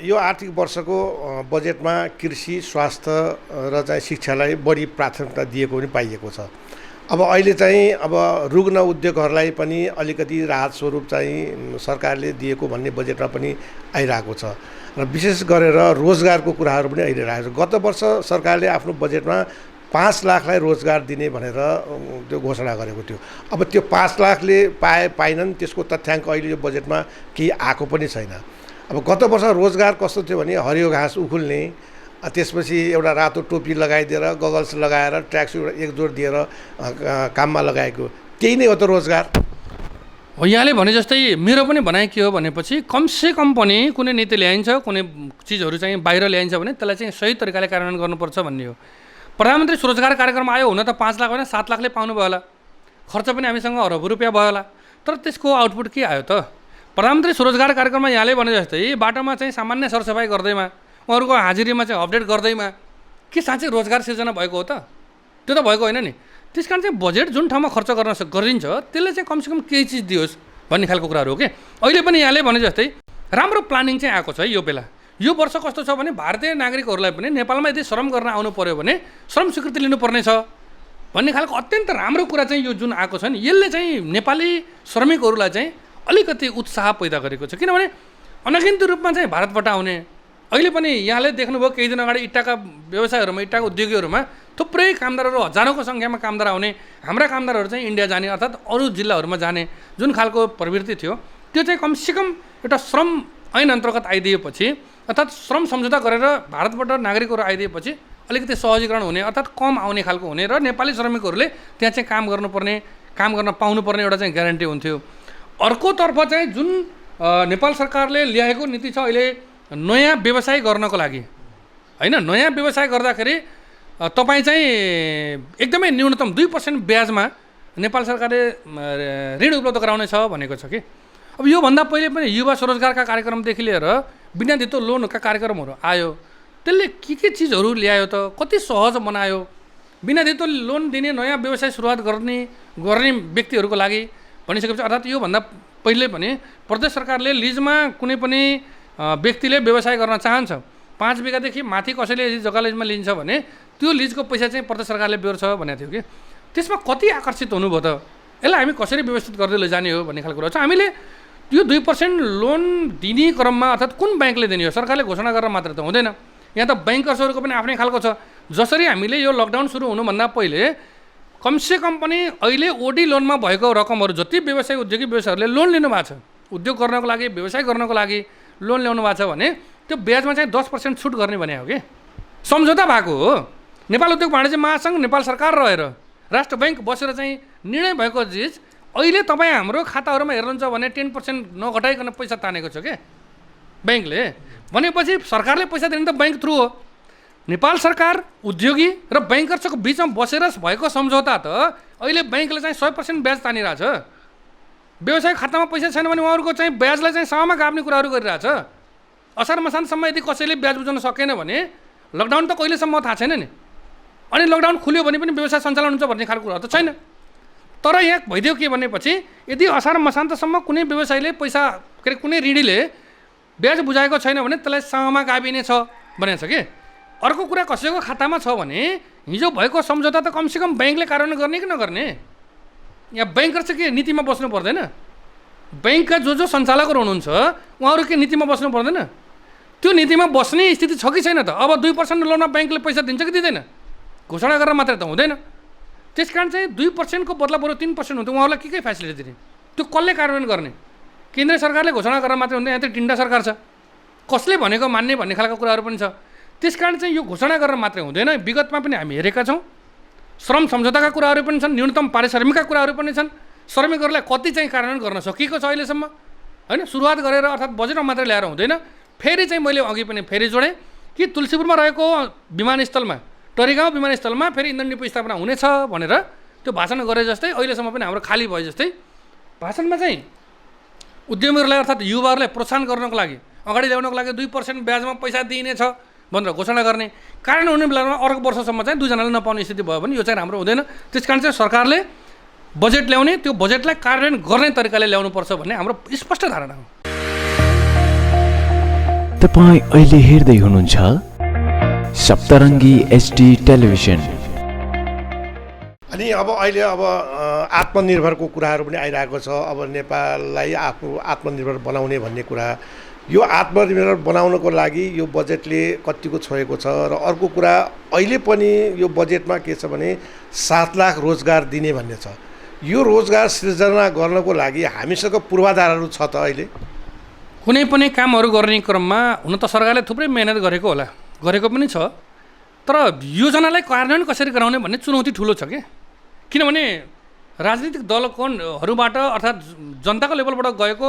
यो आर्थिक वर्षको बजेटमा कृषि, स्वास्थ्य र चाहिँ शिक्षालाई बढी प्राथमिकता दिएको पनि पाइएको छ। अब अहिले चाहिँ अब रुग्ण उद्योगहरूलाई पनि अलिकति राहत स्वरूप चाहिँ सरकारले दिएको भन्ने बजेटमा पनि आइरहेको छ र विशेष गरेर रोजगारको कुराहरू पनि आइरहेको छ। गत वर्ष सरकारले आफ्नो बजेटमा 5 लाखलाई रोजगार दिने भनेर त्यो घोषणा गरेको थियो। अब त्यो 5 लाखले पाएनन्, त्यसको तथ्याङ्क अहिले यो बजेटमा केही आएको पनि छैन। अब गत वर्ष रोजगार कस्तो थियो भने हरियो घाँस उखुल्ने, त्यसपछि एउटा रातो टोपी लगाइदिएर गगल्स लगाएर ट्र्याकसुट एकजोड दिएर काममा लगाएको, त्यही नै हो त रोजगार हो। यहाँले भने जस्तै मेरो पनि भनाइ के हो भनेपछि कमसेकम पनि कुनै नीति ल्याइन्छ, कुनै चिजहरू चाहिँ बाहिर ल्याइन्छ भने त्यसलाई चाहिँ सही तरिकाले कार्यान्वयन गर्नुपर्छ भन्ने हो। प्रधानमन्त्री स्वरोजगार कार्यक्रम आयो, हुन त 5 लाख होइन 7 लाखले पाउनुभयो होला, खर्च पनि हामीसँग अरबौँ रुपियाँ भयो होला, तर त्यसको आउटपुट के आयो त? प्रधानमन्त्री स्वरोजगार कार्यक्रममा यहाँले भने जस्तै बाटोमा चाहिँ सामान्य सरसफाइ गर्दैमा, उहाँहरूको हाजिरीमा चाहिँ अपडेट गर्दैमा के साँच्चै रोजगार सिर्जना भएको हो त? त्यो त भएको होइन नि। त्यस कारण चाहिँ बजेट जुन ठाउँमा खर्च गरिन्छ त्यसले चाहिँ कमसेकम केही चिज दियोस्। भन्ने खालको कुराहरू हो कि अहिले पनि यहाँले भने जस्तै राम्रो प्लानिङ चाहिँ आएको छ है यो बेला। यो वर्ष कस्तो छ भने भारतीय नागरिकहरूलाई पनि नेपालमा यदि श्रम गर्न आउनु पर्यो भने श्रम स्वीकृति लिनुपर्ने छ भन्ने खालको अत्यन्त राम्रो कुरा चाहिँ यो जुन आएको छ नि, यसले चाहिँ नेपाली श्रमिकहरूलाई चाहिँ अलिकति उत्साह पैदा गरेको छ। किनभने अनगिन्ती रूपमा चाहिँ भारतबाट आउने, अहिले पनि यहाँले देख्नुभयो केही दिन अगाडि इट्टाका व्यवसायहरूमा, इट्टाका उद्योगीहरूमा थुप्रै कामदारहरू, हजारौँको सङ्ख्यामा कामदार आउने, हाम्रा कामदारहरू चाहिँ इन्डिया जाने अर्थात् अरू जिल्लाहरूमा जाने जुन खालको प्रवृत्ति थियो, त्यो चाहिँ कमसेकम एउटा श्रम ऐन अन्तर्गत आइदिएपछि अर्थात् श्रम सम्झौता गरेर भारतबाट नागरिकहरू आइदिएपछि अलिकति सहजीकरण हुने अर्थात् कम आउने खालको हुने र नेपाली श्रमिकहरूले त्यहाँ चाहिँ काम गर्नुपर्ने, काम गर्न पाउनुपर्ने एउटा चाहिँ ग्यारेन्टी हुन्थ्यो। अर्कोतर्फ चाहिँ जुन नेपाल सरकारले ल्याएको नीति छ अहिले नयाँ व्यवसाय गर्नको लागि, होइन, नयाँ व्यवसाय गर्दाखेरि तपाईँ चाहिँ एकदमै न्यूनतम 2% ब्याजमा नेपाल सरकारले ऋण उपलब्ध गराउनेछ भनेको छ कि। अब योभन्दा पहिले पनि युवा स्वरोजगारका कार्यक्रमदेखि लिएर बिना धितो लोनका कार्यक्रमहरू आयो, त्यसले के चिजहरू ल्यायो त, कति सहज बनायो। बिना धितो लोन दिने नयाँ व्यवसाय सुरुवात गर्ने व्यक्तिहरूको लागि भनिसकेपछि अर्थात् योभन्दा पहिले पनि प्रदेश सरकारले लिजमा कुनै पनि व्यक्तिले व्यवसाय गर्न चाहन्छ, 5 बिघादेखि माथि कसैले यदि जग्गा लिजमा लिन्छ भने त्यो लिजको पैसा चाहिँ प्रदेश सरकारले बेहोर्छ भनेको थियो कि। त्यसमा कति आकर्षित हुनुभयो त, यसलाई हामी कसरी व्यवस्थित गर्दै लैजाने हो भन्ने खालको कुरा छ। हामीले यो 2% लोन दिने क्रममा अर्थात् कुन ब्याङ्कले दिने हो, सरकारले घोषणा गरेर मात्र त हुँदैन। यहाँ त ब्याङ्कर्सहरूको पनि आफ्नै खालको छ। जसरी हामीले यो लकडाउन सुरु हुनुभन्दा पहिले कमसेकम पनि अहिले ओडी लोनमा भएको रकमहरू जति व्यवसाय उद्योगी व्यवसायहरूले लोन लिनुभएको छ, उद्योग गर्नको लागि, व्यवसाय गर्नको लागि लोन ल्याउनु भएको छ भने त्यो ब्याजमा चाहिँ 10% छुट गर्ने भने हो कि। सम्झौता भएको हो, नेपाल उद्योग वाणिज्य महासङ्घ, नेपाल सरकार रहेर राष्ट्र ब्याङ्क बसेर चाहिँ निर्णय भएको चिज अहिले तपाईँ हाम्रो खाताहरूमा हेर्नुहुन्छ भने 10% नघटाइकन पैसा तानेको छ क्या ब्याङ्कले। भनेपछि सरकारले पैसा दिने त ब्याङ्क थ्रु हो। नेपाल सरकार, उद्योगी र ब्याङ्कर्सको बिचमा बसेर भएको सम्झौता त अहिले ब्याङ्कले चाहिँ 100% ब्याज तानिरहेछ। व्यवसाय खातामा पैसा छैन भने उहाँहरूको चाहिँ ब्याजलाई चाहिँ सामा गाप्ने कुराहरू गरिरहेछ। असार मसानसम्म यदि कसैले ब्याज बुझाउन सकेन भने लकडाउन त कहिलेसम्म थाहा छैन नि, अनि लकडाउन खुल्यो भने पनि व्यवसाय सञ्चालन हुन्छ भन्ने खालको कुरा त छैन। तर यहाँ भइदियो के भनेपछि यदि असार मसान्तसम्म कुनै व्यवसायले पैसा के अरे कुनै ऋणीले ब्याज बुझाएको छैन भने त्यसलाई सामा गाबिने छ भनेको छ कि। अर्को कुरा कसैको खातामा छ भने हिजो भएको सम्झौता त कमसेकम ब्याङ्कले कार्यान्वयन गर्ने कि नगर्ने। यहाँ ब्याङ्कर चाहिँ के नीतिमा बस्नु पर्दैन, ब्याङ्कका जो सञ्चालकहरू हुनुहुन्छ उहाँहरू के नीतिमा बस्नु पर्दैन? त्यो नीतिमा बस्ने स्थिति छ कि छैन त? अब 2% लोनमा ब्याङ्कले पैसा दिन्छ कि दिँदैन? घोषणा गरेर मात्रै त हुँदैन। त्यस कारण चाहिँ 2%को बदला बरु 3% हुन्थ्यो, उहाँहरूलाई के फेसिलिटी दिने, त्यो कसले कार्यान्वयन गर्ने? केन्द्रीय सरकारले घोषणा गरेर मात्रै हुँदैन, यहाँ त टिन्डा सरकार छ, कसले भनेको मान्ने भन्ने खालको कुराहरू पनि छ। त्यस कारण चाहिँ यो घोषणा गरेर मात्रै हुँदैन। विगतमा पनि हामी हेरेका छौँ, श्रम सम्झौताका कुराहरू पनि छन्, न्यूनतम पारिश्रमिकका कुराहरू पनि छन्। श्रमिकहरूलाई कति चाहिँ कार्यान्वयन गर्न सकिएको छ अहिलेसम्म, होइन? सुरुवात गरेर अर्थात् बजेटमा मात्रै ल्याएर हुँदैन। फेरि चाहिँ मैले अघि पनि फेरि जोडेँ कि तुलसीपुरमा रहेको विमानस्थलमा, टरीगाउँ विमानस्थलमा फेरि इन्धन डिपो स्थापना हुनेछ भनेर त्यो भाषण गरे जस्तै अहिलेसम्म पनि हाम्रो खाली भए जस्तै भाषणमा चाहिँ उद्यमीहरूलाई अर्थात् युवाहरूलाई प्रोत्साहन गर्नको लागि, अगाडि ल्याउनको लागि 2% ब्याजमा पैसा दिइनेछ भनेर घोषणा गर्ने, कार्यान्वयन हुने बेलामा अर्को वर्षसम्म चाहिँ 2 जनाले नपाउने स्थिति भयो भने यो चाहिँ राम्रो हुँदैन। त्यस कारण चाहिँ सरकारले बजेट ल्याउने, त्यो बजेटलाई कार्यान्वयन गर्ने तरिकाले ल्याउनुपर्छ भन्ने हाम्रो स्पष्ट धारणा हो। तपाईँ अहिले हेर्दै हुनुहुन्छ सप्तरङ्गी HD टेलिभिजन। अनि अब अहिले आत्मनिर्भरको कुराहरू पनि आइरहेको छ। अब नेपाललाई आत्मनिर्भर बनाउने भन्ने कुरा, यो आत्मनिर्भर बनाउनको लागि यो बजेटले कतिको छोएको छ। र अर्को कुरा अहिले पनि यो बजेटमा के छ भने 7 लाख रोजगार दिने भन्ने छ। यो रोजगार सृजना गर्नको लागि हामीसँग पूर्वाधारहरू छ त? अहिले कुनै पनि कामहरू गर्ने क्रममा हुन त सरकारले थुप्रै मेहनत गरेको होला, गरेको पनि छ, तर योजनालाई कार्यान्वयन कसरी गराउने भन्ने चुनौती ठुलो छ क्या। किनभने राजनीतिक दलहरूबाट अर्थात् जनताको लेभलबाट गएको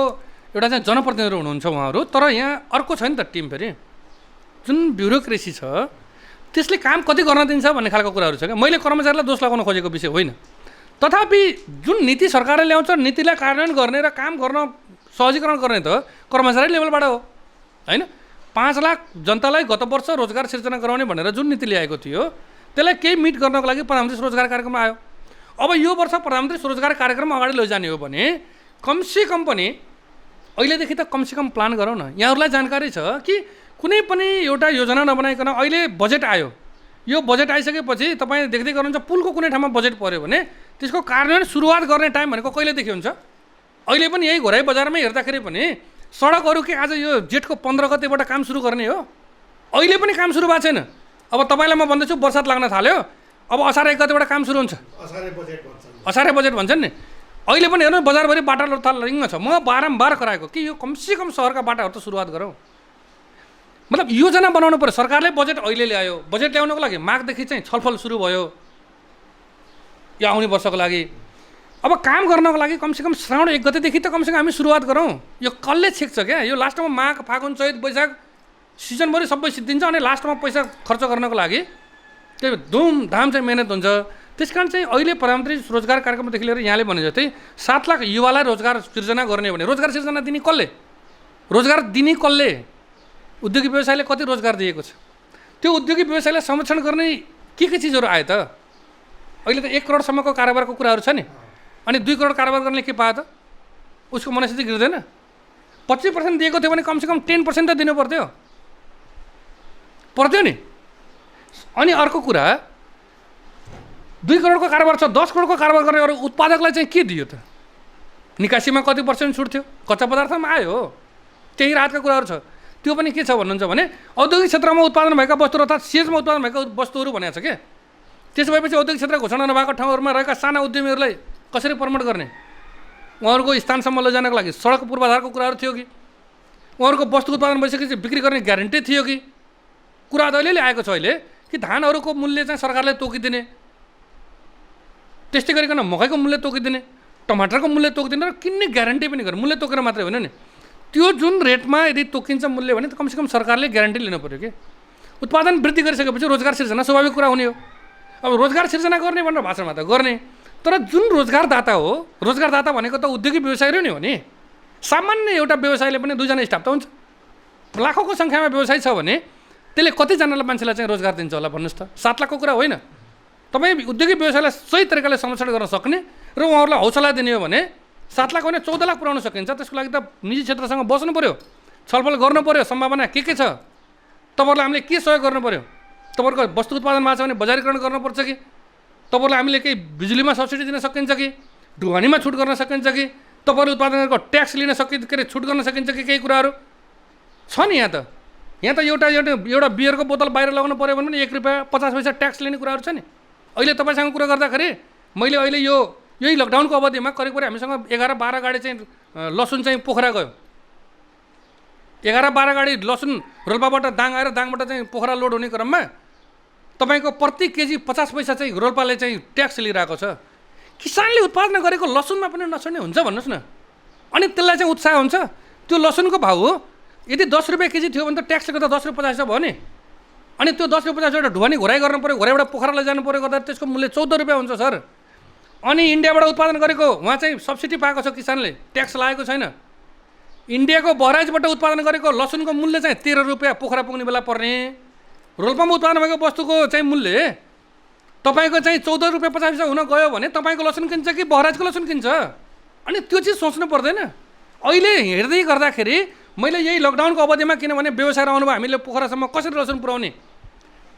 एउटा चाहिँ जनप्रतिनिधिहरू हुनुहुन्छ उहाँहरू, तर यहाँ अर्को छ नि त टिम, फेरि जुन ब्युरोक्रेसी छ त्यसले काम कति गर्न दिन्छ भन्ने खालको कुराहरू छ क्या। मैले कर्मचारीलाई दोष लगाउन खोजेको विषय होइन, तथापि जुन नीति सरकारले ल्याउँछ नीतिलाई कार्यान्वयन गर्ने र काम गर्न सहजीकरण गर्ने त कर्मचारी लेभलबाट हो, होइन? 5 लाख जनतालाई गत वर्ष रोजगार सिर्जना गराउने भनेर जुन नीति ल्याएको थियो त्यसलाई केही मिट गर्नको लागि प्रधानमन्त्री स्वरोजगार कार्यक्रम आयो। अब यो वर्ष प्रधानमन्त्री स्वरोजगार कार्यक्रम अगाडि लैजाने हो भने कमसेकम पनि अहिलेदेखि त कमसेकम प्लान गरौँ न। यहाँहरूलाई जानकारी छ कि कुनै पनि एउटा योजना नबनाइकन अहिले बजेट आयो, यो बजेट आइसकेपछि तपाईँ देख्दै गर्नुहुन्छ पुलको कुनै ठाउँमा बजेट पऱ्यो भने त्यसको कार्यान्वयन सुरुवात गर्ने टाइम भनेको कहिलेदेखि हुन्छ? अहिले पनि यही घोराई बजारमै हेर्दाखेरि पनि सडकहरू के आज यो जेठको 15 गतेबाट काम सुरु गर्ने हो? अहिले पनि काम सुरु भएको छैन। अब तपाईँलाई म भन्दैछु बर्सात लाग्न थाल्यो, अब असार 1 गतेबाट काम सुरु हुन्छ। असारे बजेट भन्छन् नि। अहिले पनि हेर्नु बजारभरि बाटाहरू त रिङ्ग छ। म बारम्बार कराएको कि यो कमसेकम सहरका बाटाहरू त सुरुवात गरौँ। मतलब योजना बनाउनु पऱ्यो। सरकारले बजेट अहिले ल्यायो, बजेट ल्याउनको लागि माघदेखि चाहिँ छलफल सुरु भयो यो आउने वर्षको लागि। अब काम गर्नको लागि कमसेकम श्रावण 1 गतेदेखि त कमसेकम हामी सुरुवात गरौँ। यो कसले छेक्छ क्या? यो लास्टमा माघ फागुन चैत वैशाख सिजनभरि सबै सिद्धिन्छ अनि लास्टमा पैसा खर्च गर्नको लागि त्यो धुमधाम चाहिँ मेहनत हुन्छ। त्यस कारण चाहिँ अहिले प्रधानमन्त्री रोजगार कार्यक्रमदेखि लिएर यहाँले भने जस्तै 7 लाख युवालाई रोजगार सिर्जना गर्ने भने रोजगार सिर्जना दिने कसले? रोजगार दिने कसले? उद्योगी व्यवसायले कति रोजगार दिएको छ? त्यो उद्योगी व्यवसायलाई संरक्षण गर्ने के चिजहरू आयो त? अहिले त 1 करोडसम्मको कारोबारको कुराहरू छ नि, अनि 2 करोड कारोबार गर्ने के पायो त? उसको मनस्थिति गिर्दैन? 25% दिएको थियो भने कमसेकम 10% त दिनु पर्थ्यो नि। अनि अर्को कुरा 2 करोडको कारोबार छ, 10 करोडको कारोबार गर्ने अरू उत्पादकलाई चाहिँ के दियो त? निकासीमा कति % छुट थियो? कच्चा पदार्थमा आयो, त्यही राहतका कुराहरू छ। त्यो पनि के छ भन्नुहुन्छ भने औद्योगिक क्षेत्रमा उत्पादन भएका वस्तुहरू अर्थात् सेजमा उत्पादन भएका वस्तुहरू भनेको छ के। त्यसो भएपछि औद्योगिक क्षेत्र घोषणा नभएको ठाउँहरूमा रहेका साना उद्यमीहरूलाई कसरी प्रमोट गर्ने? उहाँहरूको स्थानसम्म लैजानको लागि सडक पूर्वाधारको कुराहरू थियो कि? उहाँहरूको वस्तु उत्पादन भइसकेपछि बिक्री गर्ने ग्यारेन्टी थियो कि? कुरा अलिअलि आएको छ अहिले कि धानहरूको मूल्य चाहिँ सरकारले तोकिदिने, त्यस्तै गरिकन मकैको मूल्य तोकिदिने, टमाटरको मूल्य तोकिदिने र किन्ने ग्यारेन्टी पनि गर्ने। मूल्य तोकेर मात्रै होइन नि, त्यो जुन रेटमा यदि तोकिन्छ मूल्य भने त कमसेकम सरकारले ग्यारेन्टी लिनु पऱ्यो कि। उत्पादन वृद्धि गरिसकेपछि रोजगार सिर्जना स्वाभाविक कुरा हुने हो। अब रोजगार सिर्जना गर्ने भनेर भाषणमा त गर्ने, तर जुन रोजगारदाता हो, रोजगारदाता भनेको त उद्योगी व्यवसायहरू नै हो नि। सामान्य एउटा व्यवसायले पनि 2 जना स्टाफ त हुन्छ। लाखौँको सङ्ख्यामा व्यवसाय छ भने त्यसले कतिजनालाई मान्छेलाई चाहिँ रोजगार दिन्छ होला भन्नुहोस् त? 7 लाखको कुरा होइन। तपाईँ उद्योगी व्यवसायलाई सही तरिकाले संरक्षण गर्न सक्ने र उहाँहरूलाई हौसला दिने हो भने 7 लाख होइन 14 लाख पुऱ्याउन सकिन्छ। त्यसको लागि त निजी क्षेत्रसँग बस्नु पऱ्यो, छलफल गर्नु पऱ्यो, सम्भावना के छ, तपाईँहरूलाई हामीले के सहयोग गर्नु पऱ्यो। तपाईँहरूको वस्तु उत्पादन भएको छ भने बजारीकरण गर्नुपर्छ कि? तपाईँहरूलाई हामीले केही बिजुलीमा सब्सिडी दिन सकिन्छ कि? ढुवानीमा छुट गर्न सकिन्छ कि? तपाईँहरूले उत्पादन गरेको ट्याक्स लिन के अरे छुट गर्न सकिन्छ कि? केही कुराहरू छ नि यहाँ त। यहाँ त एउटा बियरको बोतल बाहिर लगाउनु पऱ्यो भने पनि 1 रुपियाँ 50 पैसा ट्याक्स लिने कुराहरू छ नि। अहिले तपाईँसँग कुरा गर्दाखेरि मैले अहिले यही लकडाउनको अवधिमा करिब हामीसँग 11-12 गाडी चाहिँ लसुन चाहिँ पोखरा गयो। 11-12 गाडी लसुन रोल्पाबाट दाङ आएर दाङबाट चाहिँ पोखरा लोड हुने क्रममा तपाईँको प्रति केजी 50 पैसा चाहिँ रोल्पाले चाहिँ ट्याक्स लिइरहेको छ। किसानले उत्पादन गरेको लसुनमा पनि नछोड्ने हुन्छ भन्नुहोस् न। अनि त्यसलाई चाहिँ उत्साह हुन्छ। त्यो लसुनको भाउ हो यदि 10 रुपियाँ केजी थियो भने त ट्याक्सले गर्दा 10 रुपियाँ 50 भयो नि। अनि त्यो 10 रुपियाँ 50 एउटा ढुवानी घोराइ गर्नु पऱ्यो, घोराइबाट पोखरा लैजानु पऱ्यो गर्दा त्यसको मूल्य 14 रुपियाँ हुन्छ सर। अनि इन्डियाबाट उत्पादन गरेको उहाँ चाहिँ सब्सिडी पाएको छ, किसानले ट्याक्स लागेको छैन। इन्डियाको बहराइचबाट उत्पादन गरेको लसुनको मूल्य चाहिँ 13 रुपियाँ पोखरा पुग्ने बेला पर्ने। रोल्पामा उत्पादन भएको वस्तुको चाहिँ मूल्य तपाईँको चाहिँ 14 रुपियाँ 50 पैसा हुन गयो भने तपाईँको लसुन किन्छ कि बहराइचको लसुन किन्छ? अनि त्यो चिज सोच्नु पर्दैन? अहिले हेर्दै गर्दाखेरि मैले यही लकडाउनको अवधिमा किनभने व्यवसायहरू आउनुभयो हामीले पोखरासम्म कसरी लसुन पुऱ्याउने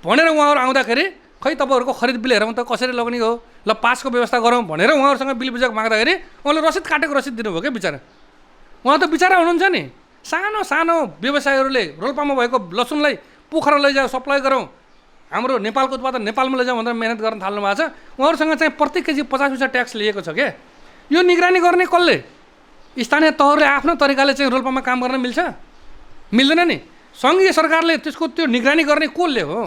भनेर उहाँहरू आउँदाखेरि खै तपाईँहरूको खरिद बिल हेरौँ त कसरी लगाउने हो, ल पासको व्यवस्था गरौँ भनेर उहाँहरूसँग बिल बुझाएको माग्दाखेरि उहाँले रसिद काटेको रसिद दिनुभयो क्या बिचरा। उहाँ त बिचरा हुनुहुन्छ नि। सानो सानो व्यवसायहरूले रोल्पामा भएको लसुनलाई पोखरा लैजाऊ सप्लाई गरौँ, हाम्रो नेपालको उत्पादन नेपालमा लैजाउँ भनेर मेहनत गर्न थाल्नु भएको छ। उहाँहरूसँग चाहिँ प्रति केजी 50 पैसा ट्याक्स लिएको छ क्या। यो निगरानी गर्ने कसले? स्थानीय तहहरूले आफ्नो तरिकाले चाहिँ रोल्पामा काम गर्न मिल्छ? मिल्दैन नि। सङ्घीय सरकारले त्यसको त्यो निगरानी गर्ने कसले हो?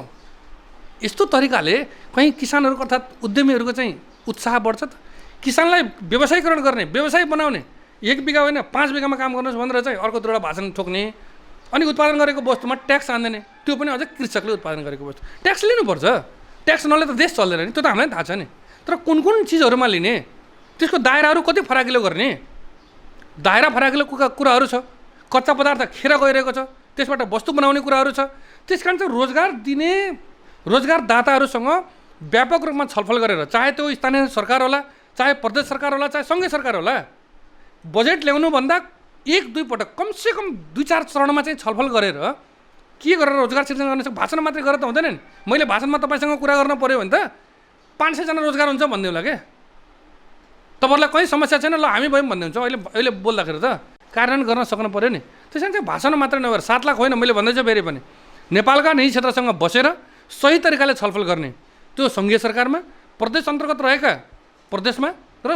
यस्तो तरिकाले कहीँ किसानहरूको अर्थात् उद्यमीहरूको चाहिँ उत्साह बढ्छ त? किसानलाई व्यवसायीकरण गर्ने, व्यवसाय बनाउने, 1 बिघा होइन 5 बिघामा काम गर्नुहोस् भनेर चाहिँ अर्कोतिरबाट भाषण ठोक्ने, अनि उत्पादन गरेको वस्तुमा ट्याक्स हान्दैन। त्यो पनि अझै कृषकले उत्पादन गरेको वस्तु ट्याक्स लिनुपर्छ। ट्याक्स नले त देश चल्दैन नि, त्यो त हामीलाई थाहा छ नि। तर कुन कुन चिजहरूमा लिने, त्यसको दायराहरू कति फराकिलो गर्ने, दायरा फराकिलो कुराहरू छ। कच्चा पदार्थ खेर गइरहेको छ, त्यसबाट वस्तु बनाउने कुराहरू छ। त्यस कारण चाहिँ रोजगार दिने रोजगारदाताहरूसँग व्यापक रूपमा छलफल गरेर, चाहे त्यो स्थानीय सरकार होला, चाहे प्रदेश सरकार होला, चाहे सङ्घीय सरकार होला, बजेट ल्याउनुभन्दा 1-2 पटक कमसेकम 2-4 चरणमा चाहिँ छलफल गरेर के गरेर रोजगार सृजना गर्न सक्छ। भाषण मात्रै गरेर त हुँदैन नि। मैले भाषणमा तपाईँसँग कुरा गर्न पऱ्यो भने त 500 जना रोजगार हुन्छ भन्दै होला क्या। तपाईँहरूलाई कहीँ समस्या छैन, ल हामी भयौँ भन्दै हुन्छ। अहिले बोल्दाखेरि त कार्यान्वयन गर्न सक्नु पऱ्यो नि। त्यसैले चाहिँ भाषण मात्रै नभएर 7 लाख होइन, मैले भन्दैछु फेरि पनि नेपालका निजी क्षेत्रसँग बसेर सही तरिकाले छलफल गर्ने, त्यो सङ्घीय सरकारमा, प्रदेश अन्तर्गत रहेका प्रदेशमा र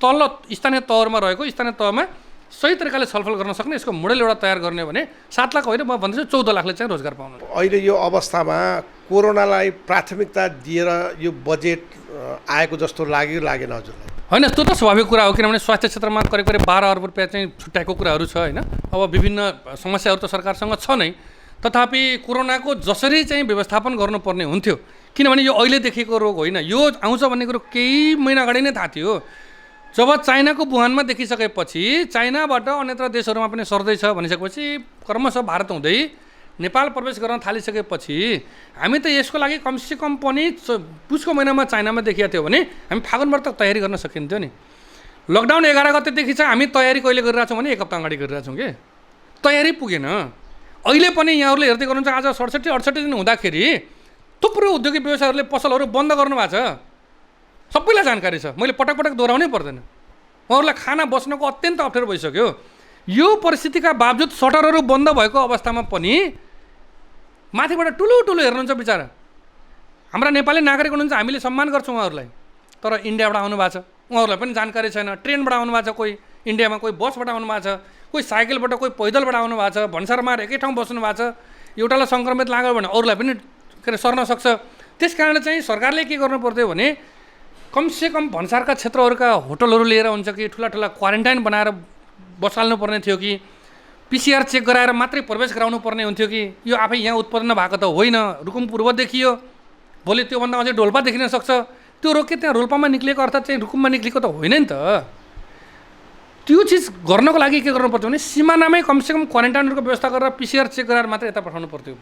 तल्लो स्थानीय तहमा रहेको स्थानीय तहमा सही तरिकाले छलफल गर्न सक्ने यसको मोडेल एउटा तयार गर्ने भने 7 लाख होइन, म भन्दैछु 14 लाखले चाहिँ रोजगार पाउनु। अहिले यो अवस्थामा कोरोनालाई प्राथमिकता दिएर यो बजेट आएको जस्तो लागेन हजुरलाई? होइन, त्यो त स्वाभाविक कुरा हो, किनभने स्वास्थ्य क्षेत्रमा करिब 12 अर्ब रुपियाँ चाहिँ छुट्याएको कुराहरू छ होइन। अब विभिन्न समस्याहरू त सरकारसँग छ नै, तथापि कोरोनाको जसरी चाहिँ व्यवस्थापन गर्नुपर्ने हुन्थ्यो, किनभने यो अहिले देखेको रोग होइन, यो आउँछ भन्ने कुरो केही महिना अगाडि नै थाहा थियो। जब चाइनाको वुहानमा देखिसकेपछि चाइनाबाट अन्यत्र देशहरूमा पनि सर्दैछ भनिसकेपछि क्रमशः भारत हुँदै नेपाल प्रवेश गर्न थालिसकेपछि हामी त यसको लागि कमसेकम पनि पुसको महिनामा चाइनामा देखिएको थियो भने हामी फागुनबाट त तयारी गर्न सकिन्थ्यो नि। लकडाउन 11 गतेदेखि चाहिँ हामी तयारी कहिले गरिरहेछौँ भने 1 हप्ता अगाडि गरिरहेछौँ कि तयारी पुगेन। अहिले पनि यहाँहरूले हेर्दै गर्नुहुन्छ, आज 67-68 दिन हुँदाखेरि थुप्रो उद्योगिक व्यवसायहरूले पसलहरू बन्द गर्नुभएको छ। सबैलाई जानकारी छ, मैले पटक पटक दोहोऱ्याउनै पर्दैन। उहाँहरूलाई खाना बस्नको अत्यन्त अप्ठ्यारो भइसक्यो। यो परिस्थितिका बावजुद सटरहरू बन्द भएको अवस्थामा पनि माथिबाट ठुलो हेर्नुहुन्छ बिचरा हाम्रा नेपाली नागरिक हुनुहुन्छ, हामीले सम्मान गर्छौँ उहाँहरूलाई। तर इन्डियाबाट आउनु भएको छ, उहाँहरूलाई पनि जानकारी छैन। ट्रेनबाट आउनु भएको छ, कोही इन्डियामा, कोही बसबाट आउनु भएको छ, कोही साइकलबाट, कोही पैदलबाट आउनु भएको छ। भन्सारमा एकै ठाउँ बस्नु भएको छ। एउटालाई सङ्क्रमित लाग्यो भने अरूलाई पनि सर्न सक्छ। त्यस कारणले चाहिँ सरकारले के गर्नु पर्थ्यो भने कमसेकम भन्सारका क्षेत्रहरूका होटलहरू लिएर हुन्छ कि ठुला क्वारेन्टाइन बनाएर बसाल्नु पर्ने थियो कि PCR चेक गराएर मात्रै प्रवेश गराउनु पर्ने हुन्थ्यो कि यो आफै यहाँ उत्पन्न भएको त होइन। रुकुम पूर्व देखियो, भोलि त्योभन्दा अझै डोल्पा देखिन सक्छ। त्यो रोग के त्यहाँ रोल्पामा निक्लिएको अर्थात् चाहिँ रुकुममा निक्लिएको त होइन नि त। त्यो चिज गर्नको लागि के गर्नु पर्थ्यो भने सिमानामै कमसेकम क्वारेन्टाइनहरूको व्यवस्था गरेर PCR चेक गराएर मात्रै यता पठाउनु पर्थ्यो।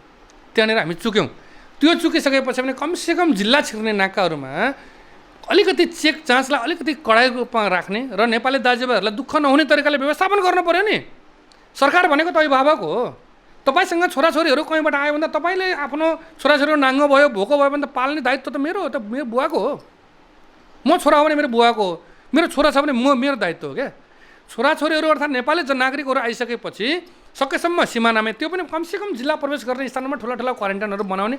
त्यहाँनिर हामी चुक्यौँ। त्यो चुकिसकेपछि भने कमसेकम जिल्ला छिर्ने नाकाहरूमा अलिकति चेक जाँचलाई अलिकति कडाइ रूपमा राख्ने र नेपाली दाजुभाइहरूलाई दुःख नहुने तरिकाले व्यवस्थापन गर्नु पऱ्यो नि। सरकार भनेको त अभिभावक हो। तपाईँसँग छोराछोरीहरू कहीँबाट आयो भने त तपाईँले आफ्नो छोराछोरीहरू नाङ्गो भयो, भोको भयो भने त पाल्ने दायित्व त मेरो हो, त मेरो बुवाको हो। म छोरा हो भने मेरो बुवाको हो, मेरो छोरा छ भने मेरो दायित्व हो क्या। छोराछोरीहरू अर्थात् नेपाली नागरिकहरू आइसकेपछि सकेसम्म सिमानामै, त्यो पनि कमसेकम जिल्ला प्रवेश गर्ने स्थानमा ठुला क्वारेन्टाइनहरू बनाउने,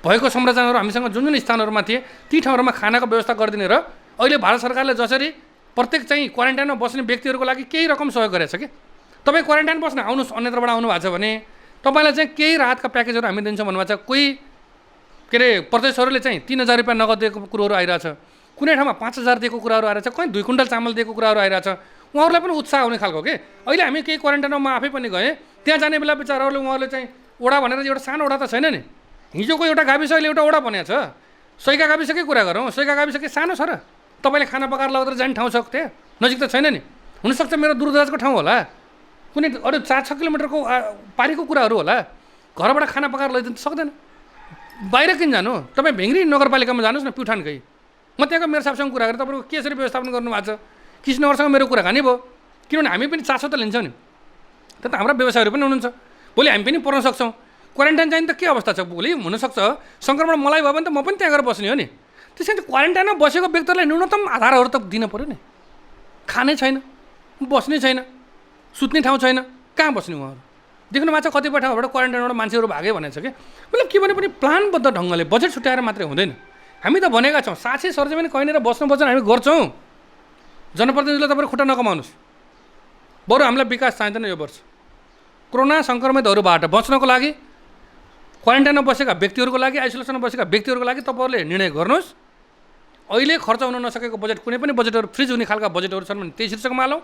भएको संरचनाहरू हामीसँग जुन स्थानहरूमा थिए ती ठाउँहरूमा खानाको व्यवस्था गरिदिने र अहिले भारत सरकारले जसरी प्रत्येक चाहिँ क्वारेन्टाइनमा बस्ने व्यक्तिहरूको लागि केही रकम सहयोग गरेछ कि तपाईँ क्वारेन्टाइन बस्न आउनुहोस्, अन्यत्रबाट आउनु भएको छ भने तपाईँलाई चाहिँ केही राहतका प्याकेजहरू हामी दिन्छौँ भन्नुभएको छ। कोही के अरे प्रदेशहरूले चाहिँ 3000 रुपियाँ नगद दिएको कुरोहरू आइरहेछ, कुनै ठाउँमा 5000 दिएको कुराहरू आइरहेछ, कहीँ 2 कुइन्टल चामल दिएको कुराहरू आइरहेछ। उहाँहरूलाई पनि उत्साह हुने खालको के अहिले हामी केही क्वारेन्टाइनमा म आफै पनि गएँ, त्यहाँ जाने बेला बिचाराहरूले उहाँहरूले चाहिँ ओडा भनेर एउटा सानो ओडा त छैन नि। हिजोको एउटा गाविस अहिले एउटा ओडा बनेको छ। सैका गाविसकै कुरा गरौँ, सैका गाविसकै सानो छ र तपाईँले खाना पकाएर लगेर जाने ठाउँ छ त्यहाँ, नजिक त छैन नि। हुनसक्छ मेरो दूरदराजको ठाउँ होला, कुनै अरू 4-6 किलोमिटरको पारीको कुराहरू होला, घरबाट खाना पकाएर लैदिनु सक्दैन। बाहिर किन जानु, तपाईँ भेङ्री नगरपालिकामा जानुहोस् न, प्युठानकै। म त्यहाँको मेरो साहबसँग कुरा गरेँ, तपाईँको के यसरी व्यवस्थापन गर्नुभएको छ। कृष्णवरसँग मेरो कुराकानी भयो, किनभने हामी पनि चासो त लिन्छौँ नि, त्यहाँ त हाम्रा व्यवसायहरू पनि हुनुहुन्छ। भोलि हामी पनि पर्न सक्छौँ। क्वारेन्टाइन चाहिँ त के अवस्था छ, भोलि हुनसक्छ सङ्क्रमण मलाई भयो भने त म पनि त्यहाँ गएर बस्ने हो नि। त्यसैले क्वारेन्टाइनमा बसेको व्यक्तिहरूलाई न्यूनतम आधारहरू त दिनु पऱ्यो नि। खानै छैन, बस्नै छैन, सुत्ने ठाउँ छैन, कहाँ बस्ने उहाँहरू। देख्नु भएको छ कतिपय ठाउँबाट क्वारेन्टाइनबाट मान्छेहरू भागे भनेको छ कि। मतलब के भने पनि प्लानबद्ध ढङ्गले बजेट छुट्याएर मात्रै हुँदैन। हामी त भनेका छौँ साँच्चै सर्जे पनि कहीँनिर बस्नु वचन हामी गर्छौँ। जनप्रतिनिधिले तपाईँहरू खुट्टा नकमाउनुहोस्, बरु हामीलाई विकास चाहिँदैन। यो वर्ष कोरोना सङ्क्रमितहरूबाट बच्नको लागि क्वारेन्टाइनमा बसेका व्यक्तिहरूको लागि, आइसोलेसनमा बसेका व्यक्तिहरूको लागि तपाईँहरूले निर्णय गर्नुहोस्। अहिले खर्च हुन नसकेको बजेट, कुनै पनि बजेटहरू फ्रिज हुने खालका बजेटहरू छन् भने त्यही शीर्षकमा हालौँ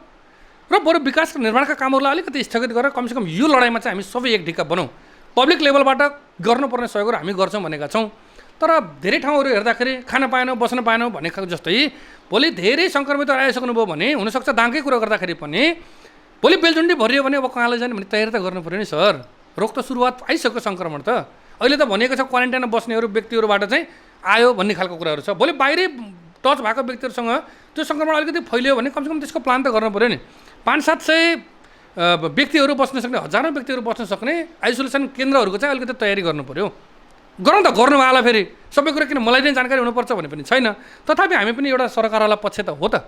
र बरु विकास निर्माणका कामहरूलाई अलिकति स्थगित गरेर कमसेकम यो लडाइँमा चाहिँ हामी सबै एक ढिक्का बनाउँ। पब्लिक लेभलबाट गर्नुपर्ने सहयोगहरू हामी गर्छौँ भनेका छौँ। तर धेरै ठाउँहरू हेर्दाखेरि खान पाएनौँ, बस्न पाएनौँ भनेको जस्तै भोलि धेरै सङ्क्रमितहरू आइसक्नुभयो भने हुनसक्छ दाङकै कुरा गर्दाखेरि पनि भोलि बेलजुन्डी भरियो भने अब कहाँलाई जाने भने तयारी त गर्नु पऱ्यो नि सर। रोग त सुरुवात आइसक्यो सङ्क्रमण त। अहिले त भनेको छ क्वारेन्टाइनमा बस्नेहरू व्यक्तिहरूबाट चाहिँ आयो भन्ने खालको कुराहरू छ। भोलि बाहिरै टच भएको व्यक्तिहरूसँग त्यो सङ्क्रमण अलिकति फैलियो भने कमसेकम त्यसको प्लान त गर्नु पऱ्यो नि। 500-700 व्यक्तिहरू बस्न सक्ने, हजारौँ व्यक्तिहरू बस्न सक्ने आइसोलेसन केन्द्रहरूको चाहिँ अलिकति तयारी गर्नु पऱ्यो। गरौँ त, गर्नु होला फेरि सबै कुरा, किन मलाई नै जानकारी हुनुपर्छ भन्ने पनि छैन। तथापि हामी पनि एउटा सरकारवाला पक्ष त हो त,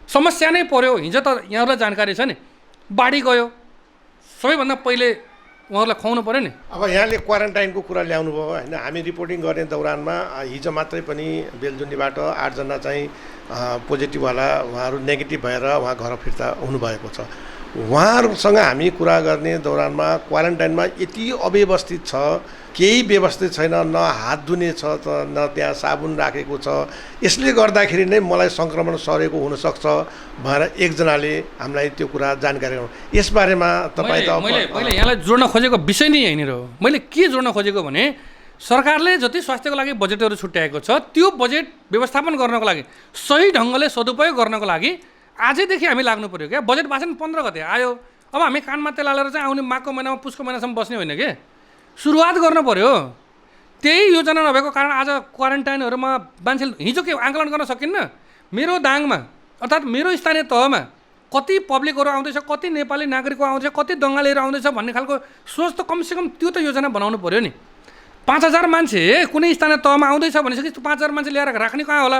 समस्या नै पर्यो। हिजो त यहाँहरूलाई जानकारी छ नि, बाढी गयो, सबैभन्दा पहिले उहाँहरूलाई खुवाउनु पऱ्यो नि। अब यहाँले क्वारेन्टाइनको कुरा ल्याउनु भयो होइन। हामी रिपोर्टिङ गर्ने दौरानमा हिजो मात्रै पनि बेलजुन्डीबाट 8 जना चाहिँ पोजिटिभवाला उहाँहरू नेगेटिभ भएर उहाँ घर फिर्ता हुनुभएको छ। उहाँहरूसँग हामी कुरा गर्ने दौरानमा क्वारेन्टाइनमा यति अव्यवस्थित छ, केही व्यवस्थित छैन, न हात धुने छ त न त्यहाँ साबुन राखेको छ। यसले गर्दाखेरि नै मलाई सङ्क्रमण सरेको हुनसक्छ भनेर एकजनाले हामीलाई त्यो कुरा जानकारी गराउनु। यसबारेमा तपाईँ त मैले यहाँलाई जोड्न खोजेको विषय नै यहीँनिर हो। मैले के जोड्न खोजेको भने सरकारले जति स्वास्थ्यको लागि बजेटहरू छुट्याएको छ त्यो बजेट व्यवस्थापन गर्नको लागि, सही ढङ्गले सदुपयोग गर्नको लागि आजैदेखि हामी लाग्नु पऱ्यो क्या। बजेट भाषण 15 गते आयो, अब हामी कानमा तेल हालेर चाहिँ आउने माघको महिनामा पुसको महिनासम्म बस्ने होइन कि, सुरुवात गर्नु पऱ्यो। त्यही योजना नभएको कारण आज क्वारेन्टाइनहरूमा मान्छे हिजो के आकलन गर्न सकिन्न। मेरो दाङमा अर्थात् मेरो स्थानीय तहमा कति पब्लिकहरू आउँदैछ, कति नेपाली नागरिकहरू आउँदैछ, कति दङ्गालीहरू आउँदैछ भन्ने खालको सोच त कमसेकम त्यो त योजना बनाउनु पऱ्यो नि। 5000 मान्छे कुनै स्थानीय तहमा आउँदैछ भनेपछि 5000 मान्छे ल्याएर राख्ने कहाँ होला,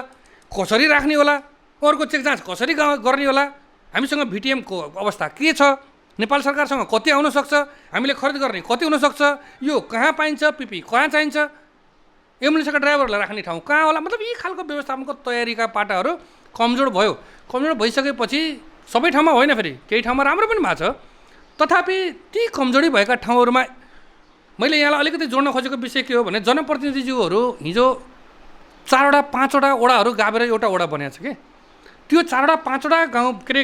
कसरी राख्ने होला, अर्को चेक जाँच कसरी गर्ने होला, हामीसँग भिटिएमको अवस्था के छ, नेपाल सरकारसँग कति आउन सक्छ, हामीले खरिद गर्ने कति हुनसक्छ, यो कहाँ पाइन्छ, पिपी कहाँ चाहिन्छ, एम्बुलेन्सका ड्राइभरलाई राख्ने ठाउँ कहाँ होला। मतलब यी खालको व्यवस्थापनको तयारीका पाटाहरू कमजोर भयो। कमजोर भइसकेपछि सबै ठाउँमा होइन, फेरि केही ठाउँमा राम्रो पनि भएको छ। तथापि ती कमजोरी भएका ठाउँहरूमा मैले यहाँलाई अलिकति जोड्न खोजेको विषय के हो भने जनप्रतिनिधिज्यूहरू हिजो 4वटा 5वटा वडाहरू गाभेर एउटा वडा बनाएको छ कि, त्यो 4वटा 5वटा गाउँ के अरे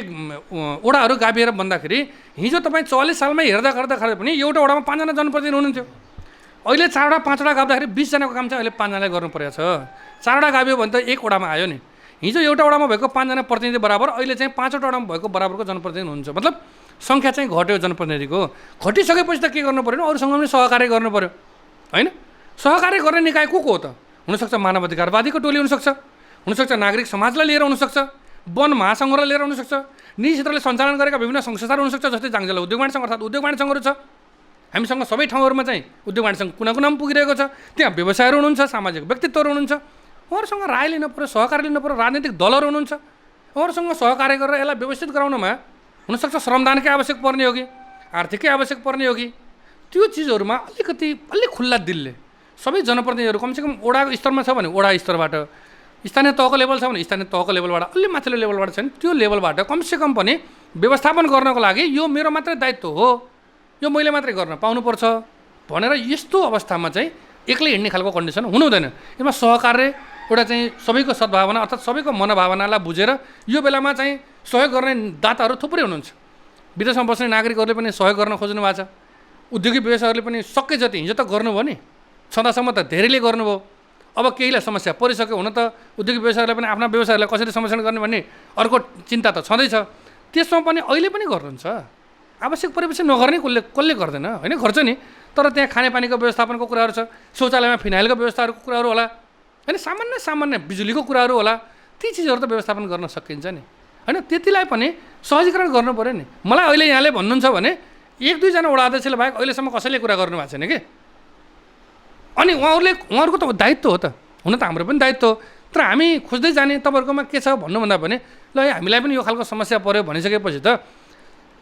वडाहरू गाभिएर भन्दाखेरि हिजो तपाईँ 44 सालमै हेर्दा पनि एउटा वडामा 5 जना जनप्रतिनिधि हुनुहुन्थ्यो। अहिले 4वटा 5वटा गाब्दाखेरि 20 जनाको काम चाहिँ अहिले 5 जनाले गर्नु परेको छ। 4वटा गाभियो भने त एक वडामा आयो नि। हिजो एउटा वडामा भएको 5 जना प्रतिनिधि बराबर अहिले चाहिँ 5वटा वडामा भएको बराबरको जनप्रतिनिधि हुनुहुन्छ। मतलब सङ्ख्या चाहिँ घट्यो जनप्रतिनिधिको। घटिसकेपछि त के गर्नु पऱ्यो, अरूसँग पनि सहकार्य गर्नु पऱ्यो होइन। सहकार्य गर्ने निकाय को हो त? हुनसक्छ मानव अधिकारवादीको टोली हुनसक्छ, हुनसक्छ नागरिक समाजलाई लिएर हुनसक्छ, वन महासङ्घलाई लिएर हुनसक्छ, निजी क्षेत्रले सञ्चालन गरेका विभिन्न सङ्घ-संस्थाहरू हुनसक्छ, जस्तै जाङजला उद्योग वाणिज्य सङ्घ अर्थात् उद्योग वाणिज्य सङ्घहरू छ। हामीसँग सबै ठाउँहरूमा चाहिँ उद्योग वाणिज्य सङ्घ कुना कुनामा पुगिरहेको छ। त्यहाँ व्यवसायहरू हुनुहुन्छ, सामाजिक व्यक्तित्वहरू हुनुहुन्छ, उहाँहरूसँग राय लिनु पऱ्यो, सहकार्य लिनु पऱ्यो। राजनीतिक दलहरू हुनुहुन्छ, उहाँहरूसँग सहकार्य गरेर यसलाई व्यवस्थित गराउनमा हुनसक्छ श्रमदानकै आवश्यक पर्ने हो कि आर्थिकै आवश्यक पर्ने हो कि, त्यो चिजहरूमा अलिक खुल्ला दिलले सबै जनप्रतिनिधिहरू कमसेकम वडाको स्तरमा छ भने वडा स्तरबाट, स्थानीय तहको लेभल छ भने स्थानीय तहको लेभलबाट, अलि माथिल्लो लेभलबाट छ भने त्यो लेभलबाट कमसेकम पनि व्यवस्थापन गर्नको लागि यो मेरो मात्रै दायित्व हो, यो मैले मात्रै गर्न पाउनुपर्छ भनेर यस्तो अवस्थामा चाहिँ एक्लै हिँड्ने खालको कन्डिसन हुनु हुँदैन। यसमा सहकार्य एउटा चाहिँ सबैको सद्भावना अर्थात् सबैको मनोभावनालाई बुझेर यो बेलामा चाहिँ सहयोग गर्ने दाताहरू थुप्रै हुनुहुन्छ। विदेशमा बस्ने नागरिकहरूले पनि सहयोग गर्न खोज्नु भएको छ। उद्योगी व्यवसायहरूले पनि सके जति हिजो त गर्नुभयो नि, छँदासम्म त धेरैले गर्नुभयो। अब केहीलाई समस्या परिसक्यो, हुन त उद्योगी व्यवसायहरूले पनि आफ्ना व्यवसायहरूलाई कसरी संरक्षण गर्ने भन्ने अर्को चिन्ता त छँदैछ। त्यसमा पनि अहिले पनि गर्नुहुन्छ। आवश्यक परेपछि नगर्ने कसले गर्दैन होइन, गर्छ नि। तर त्यहाँ खानेपानीको व्यवस्थापनको कुराहरू छ, शौचालयमा फिनाइलको व्यवस्थाहरूको कुराहरू होला होइन, सामान्य बिजुलीको कुराहरू होला, ती चिजहरू त व्यवस्थापन गर्न सकिन्छ नि होइन। त्यतिलाई पनि सहजीकरण गर्नु पऱ्यो नि। मलाई अहिले यहाँले भन्नुहुन्छ भने 1-2 जना वडा अध्यक्षले बाहेक अहिलेसम्म कसैले कुरा गर्नु भएको छैन कि। अनि उहाँहरूको त दायित्व हो त, हुन त हाम्रो पनि दायित्व हो। तर हामी खोज्दै जाने तपाईँहरूकोमा के छ भन्नुभन्दा भने ल हामीलाई पनि यो खालको समस्या पऱ्यो भनिसकेपछि त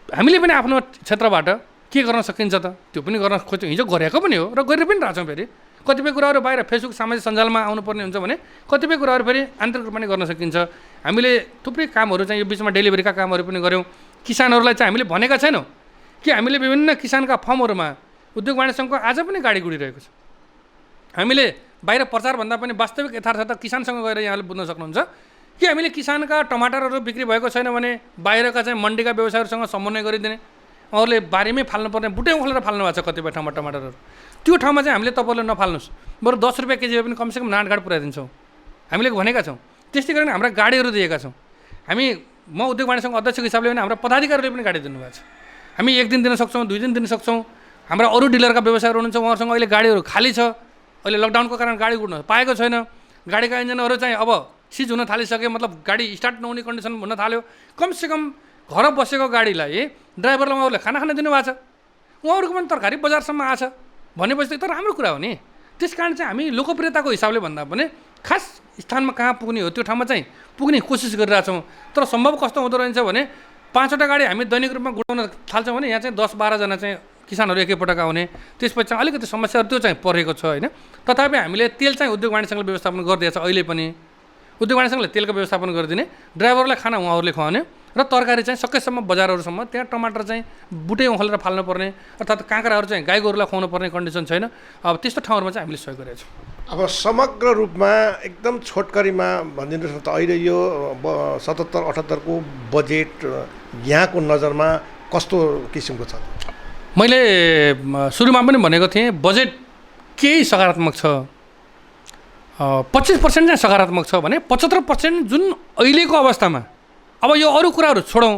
हामीले पनि आफ्नो क्षेत्रबाट के गर्न सकिन्छ त त्यो पनि गर्न खोज्छौँ। हिजो गरेको पनि हो र गरेर पनि रहेछौँ। फेरि कतिपय कुराहरू बाहिर फेसबुक सामाजिक सञ्जालमा आउनुपर्ने हुन्छ भने कतिपय कुराहरू फेरि आन्तरिक रूपमा पनि गर्न सकिन्छ। हामीले थुप्रै कामहरू चाहिँ यो बिचमा डेलिभरीका कामहरू पनि गऱ्यौँ। किसानहरूलाई चाहिँ हामीले भनेका छैनौँ कि हामीले विभिन्न किसानका फर्महरूमा उद्योग वाणिज्य सङ्घको आज पनि गाडी गुडिरहेको छ। हामीले बाहिर प्रचारभन्दा पनि वास्तविक यथार्थ किसानसँग गएर यहाँले बुझ्न सक्नुहुन्छ कि हामीले किसानका टमाटरहरू बिक्री भएको छैन भने बाहिरका चाहिँ मन्डीका व्यवसायहरूसँग समन्वय गरिदिने, उहाँहरूले बारीमै फाल्नुपर्ने बुटै उखालेर फाल्नु भएको छ कतिपय ठाउँमा टमाटरहरू। त्यो ठाउँमा चाहिँ हामीले तपाईँहरूले नफाल्नुहोस्, बरु 10 रुपियाँ केजी पनि कमसेकम नाँटघाट पुऱ्याइदिन्छौँ हामीले भनेका छौँ। त्यस्तै गरेर हाम्रा गाडीहरू दिएका छौँ हामी। म उद्योग वाणिज्य सङ्घ अध्यक्षको हिसाबले पनि हाम्रा पदाधिकारीहरूले पनि गाडी दिनुभएको छ। हामी 1 दिन दिन सक्छौँ, 2 दिन दिन सक्छौँ। हाम्रा अरू डिलरका व्यवसायहरू हुनुहुन्छ, उहाँहरूसँग अहिले गाडीहरू खाली छ। अहिले लकडाउनको कारण गाडी कुद्न पाएको छैन। गाडीका इन्जिनहरू चाहिँ अब सिज हुन थालिसके, मतलब गाडी स्टार्ट नहुने कन्डिसन हुन थाल्यो। कमसेकम घर बसेको गाडीलाई ड्राइभरलाई उहाँहरूले खाना खान दिनुभएको छ, उहाँहरूको पनि तरकारी बजारसम्म आछ भनेपछि त राम्रो कुरा हो नि। त्यस कारण चाहिँ हामी लोकप्रियताको हिसाबले भन्दा पनि खास स्थानमा कहाँ पुग्ने हो त्यो ठाउँमा चाहिँ पुग्ने कोसिस गरिरहेछौँ। तर सम्भव कस्तो हुँदो रहेछ भने 5वटा गाडी हामी दैनिक रूपमा गुडाउन थाल्छौँ भने यहाँ चाहिँ 10-12जना चाहिँ किसानहरू एकैपटक आउने, त्यसपछि चाहिँ अलिकति समस्याहरू त्यो चाहिँ परेको छ होइन। तथापि हामीले तेल चाहिँ उद्योग वाणिज्य सङ्घले व्यवस्थापन गरिदिएको छ। अहिले पनि उद्योग वाणिज्य सङ्घले तेलको व्यवस्थापन गरिदिने, ड्राइभरलाई खाना उहाँहरूले खुवाउने र तरकारी चाहिँ सकेसम्म बजारहरूसम्म त्यहाँ टमाटर चाहिँ बुटै उखालेर फाल्नु पर्ने अर्थात् काँक्राहरू चाहिँ गाई गोरुलाई खुवाउनु पर्ने कन्डिसन छैन। अब त्यस्तो ठाउँहरूमा चाहिँ हामीले सहयोग गरेका छौँ। अब समग्र रूपमा एकदम छोटकरीमा भनिदिनुहोस् न त, अहिले यो 77-78 को बजेट यहाँको नजरमा कस्तो किसिमको छ? मैले सुरुमा पनि भनेको थिएँ बजेट केही सकारात्मक छ, 25% चाहिँ सकारात्मक छ भने 75% जुन अहिलेको अवस्थामा, अब यो अरू कुराहरू छोडौँ,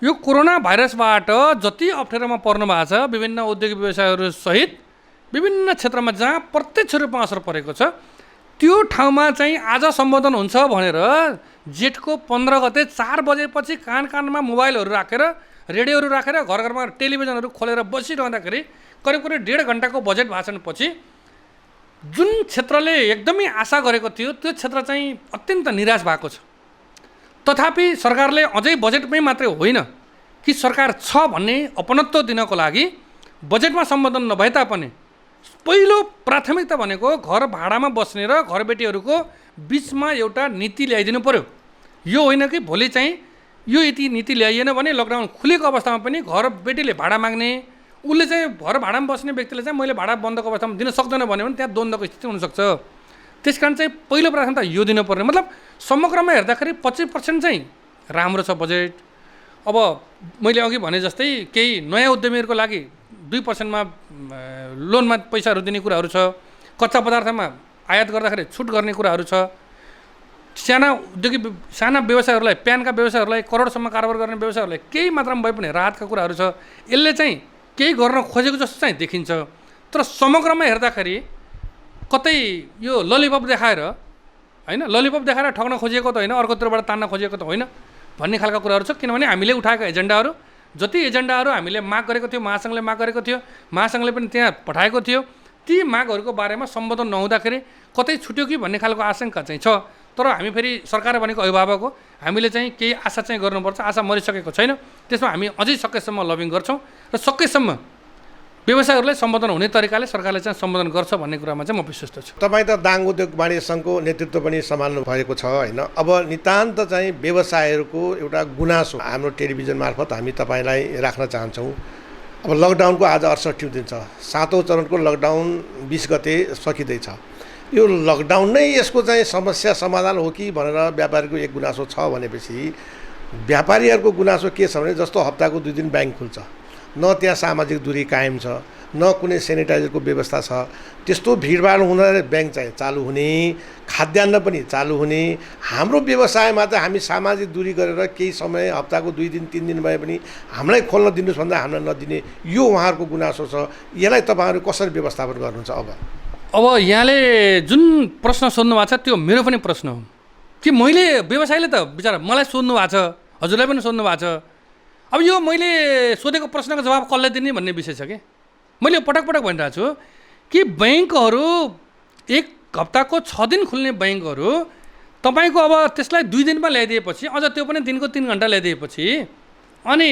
यो कोरोना भाइरसबाट जति अप्ठ्यारोमा पर्नु भएको छ विभिन्न औद्योगिक व्यवसायहरू सहित विभिन्न क्षेत्रमा जहाँ प्रत्यक्ष रूपमा असर परेको छ त्यो ठाउँमा चाहिँ आज सम्बोधन हुन्छ भनेर जेठको 15 गते 4 बजेपछि कान कानमा मोबाइलहरू राखेर रेडियोहरू राखेर घर घरमा टेलिभिजनहरू खोलेर बसिरहँदाखेरि करिब 1.5 घन्टाको बजेट भाषणपछि जुन क्षेत्रले एकदमै आशा गरेको थियो त्यो क्षेत्र चाहिँ अत्यन्त निराश भएको छ। तथापि सरकारले अझै बजेटमै मात्रै होइन कि सरकार छ भन्ने अपनत्व दिनको लागि बजेटमा सम्बोधन नभए तापनि पहिलो प्राथमिकता भनेको घर भाडामा बस्ने र घरबेटीहरूको बिचमा एउटा नीति ल्याइदिनु पर्यो। यो होइन कि भोलि चाहिँ यो यति नीति ल्याइएन भने लकडाउन खुलेको अवस्थामा पनि घरबेटीले भाडा माग्ने, उसले चाहिँ घर भाडामा बस्ने व्यक्तिले चाहिँ मैले भाडा बन्दको अवस्थामा दिन सक्दैन भन्यो भने त्यहाँ द्वन्द्वको स्थिति हुनसक्छ। त्यस कारण चाहिँ पहिलो प्राथमिकता यो दिनुपर्ने, मतलब समग्रमा हेर्दाखेरि 25% चाहिँ राम्रो छ बजेट। अब मैले अघि भने जस्तै केही नयाँ उद्यमीहरूको लागि 2%मा लोनमा पैसाहरू दिने कुराहरू छ, कच्चा पदार्थमा आयात गर्दाखेरि छुट गर्ने कुराहरू छ, साना व्यवसायहरूलाई प्यानका व्यवसायहरूलाई करोडसम्म कारोबार गर्ने व्यवसायहरूलाई केही मात्रामा भए पनि राहतका कुराहरू छ। यसले चाहिँ केही गर्न खोजेको जस्तो चाहिँ देखिन्छ। तर समग्रमा हेर्दाखेरि कतै यो ललिपप देखाएर होइन, ललिपप देखाएर ठग्न खोजिएको त होइन, अर्कोतिरबाट तान्न खोजिएको त होइन भन्ने खालका कुराहरू छ। किनभने हामीले उठाएका एजेन्डाहरू जति एजेन्डाहरू हामीले माग गरेको थियो, महासङ्घले माग गरेको थियो, महासङ्घले पनि त्यहाँ पठाएको थियो, ती मागहरूको बारेमा सम्बोधन नहुँदाखेरि कतै छुट्यो कि भन्ने खालको आशंका चाहिँ छ। तर हामी फेरि सरकार भनेको अभिभावक हो, हामीले चाहिँ केही आशा चाहिँ गर्नुपर्छ। आशा मरिसकेको छैन, त्यसमा हामी अझै सकेसम्म लबिङ गर्छौँ र सकेसम्म व्यवसायहरूलाई सम्बोधन हुने तरिकाले सरकारले चाहिँ सम्बोधन गर्छ भन्ने कुरामा चाहिँ म विश्वस्त छु। तपाईँ त दाङ उद्योग वाणिज्य सङ्घको नेतृत्व पनि सम्हाल्नु भएको छ होइन। अब नितान्त चाहिँ व्यवसायहरूको एउटा गुनासो हाम्रो टेलिभिजन मार्फत हामी तपाईँलाई राख्न चाहन्छौँ। अब लकडाउनको आज 68औं दिन छ, 7औं चरणको लकडाउन 20 गते सकिँदैछ। यो लकडाउन नै यसको चाहिँ समस्या समाधान हो कि भनेर व्यापारीको एक गुनासो छ भनेपछि व्यापारीहरूको गुनासो के छ भने जस्तो हप्ताको 2 दिन ब्याङ्क खुल्छ, न त्यहाँ सामाजिक दूरी कायम छ, न कुनै सेनिटाइजरको व्यवस्था छ, त्यस्तो भिडभाड हुँदा ब्याङ्क चाहिँ चालु हुने, खाद्यान्न पनि चालु हुने। हाम्रो व्यवसायमा चाहिँ हामी सामाजिक दूरी गरेर केही समय हप्ताको 2 दिन 3 दिन भए पनि हामीलाई खोल्न दिनुहोस् भन्दा हामीलाई नदिने, यो उहाँहरूको गुनासो छ। यसलाई तपाईँहरू कसरी व्यवस्थापन गर्नुहुन्छ? अब यहाँले जुन प्रश्न सोध्नु भएको छ त्यो मेरो पनि प्रश्न हो कि मैले व्यवसायले त बिचरा मलाई सोध्नु भएको छ, हजुरलाई पनि सोध्नु भएको छ। अब यो मैले सोधेको प्रश्नको जवाब कसले दिने भन्ने विषय छ कि मैले पटक पटक भनिरहेको छु कि ब्याङ्कहरू 1 हप्ताको 6 दिन खुल्ने ब्याङ्कहरू तपाईँको अब त्यसलाई 2 दिनमा ल्याइदिएपछि अझ त्यो पनि दिनको 3 घन्टा ल्याइदिएपछि अनि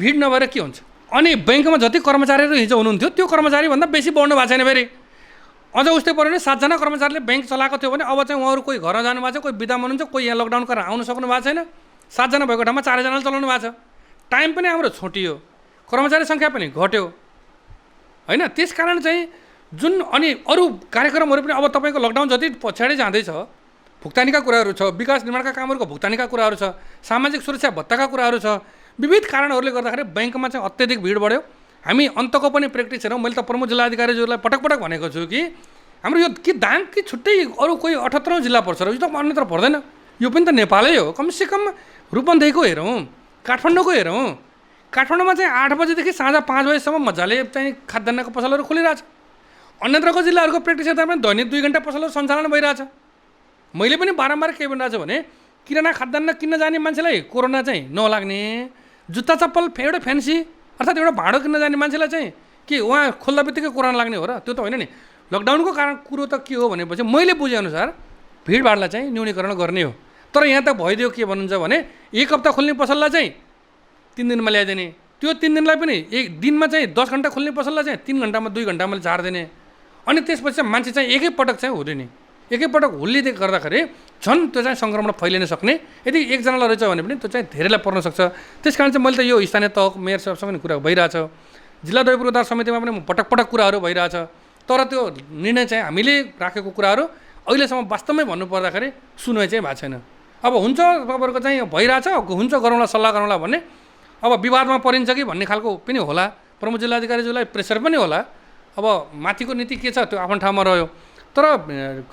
भिड नभएर के हुन्छ? अनि ब्याङ्कमा जति कर्मचारीहरू हिजो हुनुहुन्थ्यो त्यो कर्मचारीभन्दा बेसी बढ्नु भएको छैन। फेरि अझ उस्तै पऱ्यो भने 7 जना कर्मचारीले ब्याङ्क चलाएको थियो भने अब चाहिँ उहाँहरू कोही घर जानुभएको छ, कोही बिदा हुनुहुन्छ, कोही यहाँ लकडाउन गरेर आउनु सक्नु भएको छैन। 7 जना भएको ठाउँमा 4 जनाले चलाउनु भएको छ। टाइम पनि हाम्रो छोटियो, कर्मचारी सङ्ख्या पनि घट्यो होइन। त्यस कारण चाहिँ जुन अनि अरू कार्यक्रमहरू पनि अब तपाईँको लकडाउन जति पछाडि जाँदैछ भुक्तानीका कुराहरू छ, विकास निर्माणका कामहरूको भुक्तानीका कुराहरू छ, सामाजिक सुरक्षा भत्ताका कुराहरू छ, विविध कारणहरूले गर्दाखेरि ब्याङ्कमा चाहिँ अत्यधिक भिड बढ्यो। हामी अन्तको पनि प्र्याक्टिस हेरौँ। मैले त प्रमुख जिल्लाधिकारीज्यूलाई पटक पटक भनेको छु कि हाम्रो यो कि दाङ कि छुट्टै अरू कोही 78औं जिल्ला पर्छ र यो त अन्यत्र पर्दैन, यो पनि त नेपालै हो। कमसेकम रूपन्देहीको हेरौँ, काठमाडौँको हेरौँ, काठमाडौँमा चाहिँ 8 बजेदेखि साँझ 5 बजेसम्म मजाले चाहिँ खाद्यान्नको पसलहरू खुलिरहेछ। अन्यत्रको जिल्लाहरूको प्र्याक्टिस हेर्दा पनि दैनिक 2 घन्टा पसलहरू सञ्चालन भइरहेछ। मैले पनि बारम्बार के भनिरहेको छु भने किराना खाद्यान्न किन्न जाने मान्छेलाई कोरोना चाहिँ नलाग्ने, जुत्ता चप्पल एउटा फ्यान्सी अर्थात् एउटा भाँडो किन्न जाने मान्छेलाई चाहिँ के उहाँ खोल्दा बित्तिकै कोरोना लाग्ने हो र? त्यो त होइन नि। लकडाउनको कारण कुरो त के हो भनेपछि मैले बुझेअनुसार भिडभाडलाई चाहिँ न्यूनीकरण गर्ने हो। तर यहाँ त भइदियो के भन्नुहुन्छ भने 1 हप्ता खोल्ने पसललाई चाहिँ 3 दिनमा ल्याइदिने, त्यो 3 दिनलाई पनि एक दिनमा चाहिँ 10 घन्टा खोल्ने पसललाई चाहिँ 3 घन्टामा 2 घन्टामा झारिदिने। अनि त्यसपछि चाहिँ मान्छे चाहिँ एकैपटक चाहिँ हुँदैन, एकैपटक हुल्लिँदै गर्दाखेरि झन् त्यो चाहिँ सङ्क्रमण फैलिन सक्ने। यदि एकजनालाई रहेछ भने पनि त्यो चाहिँ धेरैलाई पर्न सक्छ। त्यस कारण चाहिँ मैले त यो स्थानीय तह मेयर साहबसँग पनि कुरा भइरहेछ, जिल्ला दही पूर्वाधार समितिमा पनि पटक पटक कुराहरू भइरहेछ। तर त्यो निर्णय चाहिँ हामीले राखेको कुराहरू अहिलेसम्म वास्तवमै भन्नुपर्दाखेरि सुनवाई चाहिँ भएको छैन। अब हुन्छ तपाईँहरूको चाहिँ भइरहेछ, हुन्छ गरौँला सल्लाह गरौँला भन्ने, अब विवादमा परिन्छ कि भन्ने खालको पनि होला, प्रमुख जिल्लाधिकारीज्यूलाई प्रेसर पनि होला। अब माथिको नीति के छ त्यो आफ्नो ठाउँमा रह्यो। तर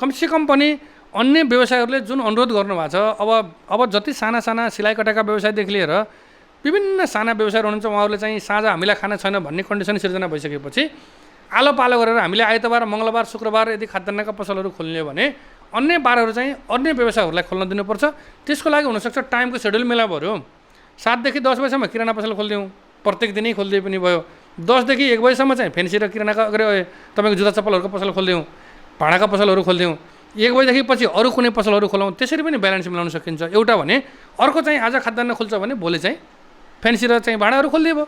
कमसेकम पनि अन्य व्यवसायहरूले जुन अनुरोध गर्नुभएको छ, अब जति साना साना सिलाइ कटाइका व्यवसायदेखि लिएर विभिन्न साना व्यवसायहरू हुनुहुन्छ, उहाँहरूले चाहिँ साँझ हामीलाई खाना छैन भन्ने कन्डिसन सिर्जना भइसकेपछि आलो पालो गरेर हामीले आइतबार, मङ्गलबार, शुक्रबार यदि खाद्यान्नका पसलहरू खोल्ने हो भने अन्य बारहरू चाहिँ अन्य व्यवसायहरूलाई खोल्न दिनुपर्छ। त्यसको लागि हुनसक्छ टाइमको सेड्युल मिलाप भयो। 7 देखि 10 बजीसम्म किराना पसल खोलिदिउँ, प्रत्येक दिनै खोलिदिए पनि भयो। 10 देखि 1 बजीसम्म चाहिँ फेन्सी र किरानाका तपाईँको जुत्ता चप्पलहरूको पसल खोलिदिउँ, भाँडाका पसलहरू खोलिदिउँ। 1 बजीदेखि पछि अरू कुनै पसलहरू खोलाउँ। त्यसरी पनि ब्यालेन्स मिलाउन सकिन्छ। एउटा भने अर्को चाहिँ आज खाद्यान्न खोल्छ भने भोलि चाहिँ फेन्सी र चाहिँ भाँडाहरू खोलिदियो,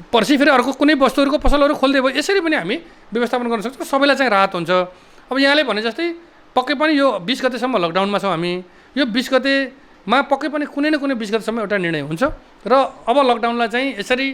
पर्सि फेरि अर्को कुनै वस्तुहरूको पसलहरू खोलिदियो। यसरी पनि हामी व्यवस्थापन गर्न सक्छौँ, सबैलाई चाहिँ राहत हुन्छ। अब यहाँले भने जस्तै पक्कै पनि यो 20 गतेसम्म लकडाउनमा छौँ हामी। यो 20 गतेमा पक्कै पनि कुनै न कुनै 20 गतेसम्म एउटा निर्णय हुन्छ र अब लकडाउनलाई चाहिँ यसरी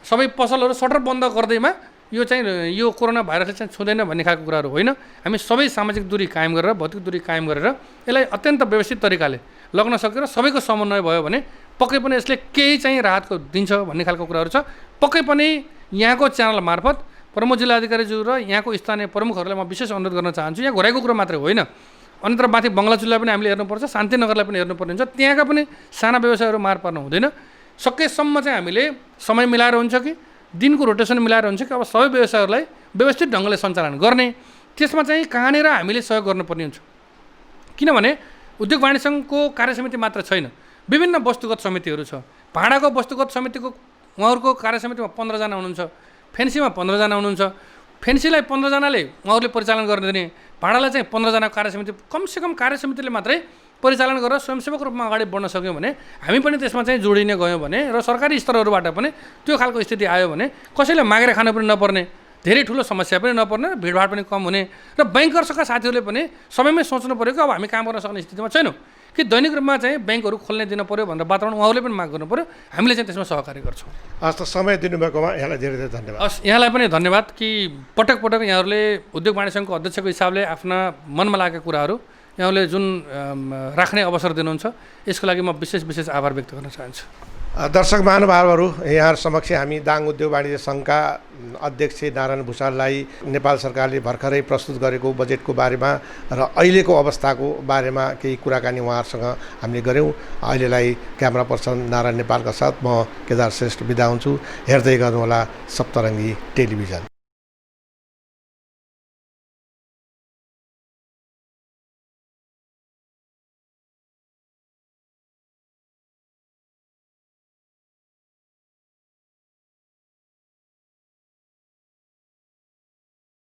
सबै पसलहरू सटर बन्द गर्दैमा यो चाहिँ यो कोरोना भाइरसले चाहिँ छुँदैन भन्ने खालको कुराहरू होइन। हामी सबै सामाजिक दूरी कायम गरेर, भौतिक दूरी कायम गरेर यसलाई अत्यन्त व्यवस्थित तरिकाले लग्न सकेर सबैको समन्वय भयो भने पक्कै पनि यसले केही चाहिँ राहतको दिन्छ भन्ने खालको कुराहरू छ। पक्कै पनि यहाँको च्यानल मार्फत प्रमुख जिल्लाधिकारीज्यू र यहाँको स्थानीय प्रमुखहरूलाई म विशेष अनुरोध गर्न चाहन्छु। यहाँ घोराइको कुरा मात्रै होइन, अन्यत्र माथि बङ्गला जिल्ला पनि हामीले हेर्नुपर्छ, शान्तिनगरलाई पनि हेर्नुपर्ने हुन्छ। त्यहाँका पनि साना व्यवसायहरू मार पर्नु हुँदैन। सकेसम्म चाहिँ हामीले समय मिलाएर हुन्छ कि दिनको रोटेसन मिलाएर हुन्छ कि अब सबै व्यवसायहरूलाई व्यवस्थित ढङ्गले सञ्चालन गर्ने, त्यसमा चाहिँ कहाँनिर हामीले सहयोग गर्नुपर्ने हुन्छ। किनभने उद्योग वाणिज्य सङ्घको कार्यसमिति मात्र छैन, विभिन्न वस्तुगत समितिहरू छ। भाँडाको वस्तुगत समितिको उहाँहरूको कार्यसमितिमा 15 जना हुनुहुन्छ, फेन्सीमा 15 जना हुनुहुन्छ। फेन्सीलाई 15 जनाले उहाँहरूले परिचालन गर्न दिने, भाँडालाई चाहिँ 15 जना कार्यसमिति, कमसेकम कार्यसमितिले मात्रै परिचालन गरेर स्वयंसेवक रूपमा अगाडि बढ्न सक्यौँ भने हामी पनि त्यसमा चाहिँ जोडिने गयौँ भने र सरकारी स्तरहरूबाट पनि त्यो खालको स्थिति आयो भने कसैले मागेर खानु पनि नपर्ने, धेरै ठुलो समस्या पनि नपर्ने, भिडभाड पनि कम हुने र ब्याङ्कर्सका साथीहरूले पनि समयमै सोच्नु पऱ्यो कि अब हामी काम गर्न सक्ने स्थितिमा छैनौँ कि दैनिक रूपमा चाहिँ ब्याङ्कहरू खोल्ने दिनु पऱ्यो भनेर वातावरण उहाँहरूले पनि माग गर्नु पऱ्यो। हामीले चाहिँ त्यसमा सहकार्य गर्छौँ। हस् त, समय दिनुभएकोमा यहाँलाई धेरै धेरै धन्यवाद। हस्, यहाँलाई पनि धन्यवाद कि पटक पटक यहाँहरूले उद्योग वाणिज्य सङ्घको अध्यक्षको हिसाबले आफ्ना मनमा लागेका कुराहरू यहाँले जुन राख्ने अवसर दिनुहुन्छ यसको लागि म विशेष आभार व्यक्त गर्न चाहन्छु। दर्शक महानुभावहरू, यहाँ समक्ष हामी दाङ उद्योग वाणिज्य सङ्घका अध्यक्ष नारायण भुषाललाई नेपाल सरकारले भर्खरै प्रस्तुत गरेको बजेटको बारेमा र अहिलेको अवस्थाको बारेमा केही कुराकानी उहाँहरूसँग हामीले गऱ्यौँ। अहिलेलाई क्यामेरा पर्सन नारायण नेपालका साथ म केदार श्रेष्ठ बिदा हुन्छु। हेर्दै गर्नुहोला सप्तरङ्गी टेलिभिजन।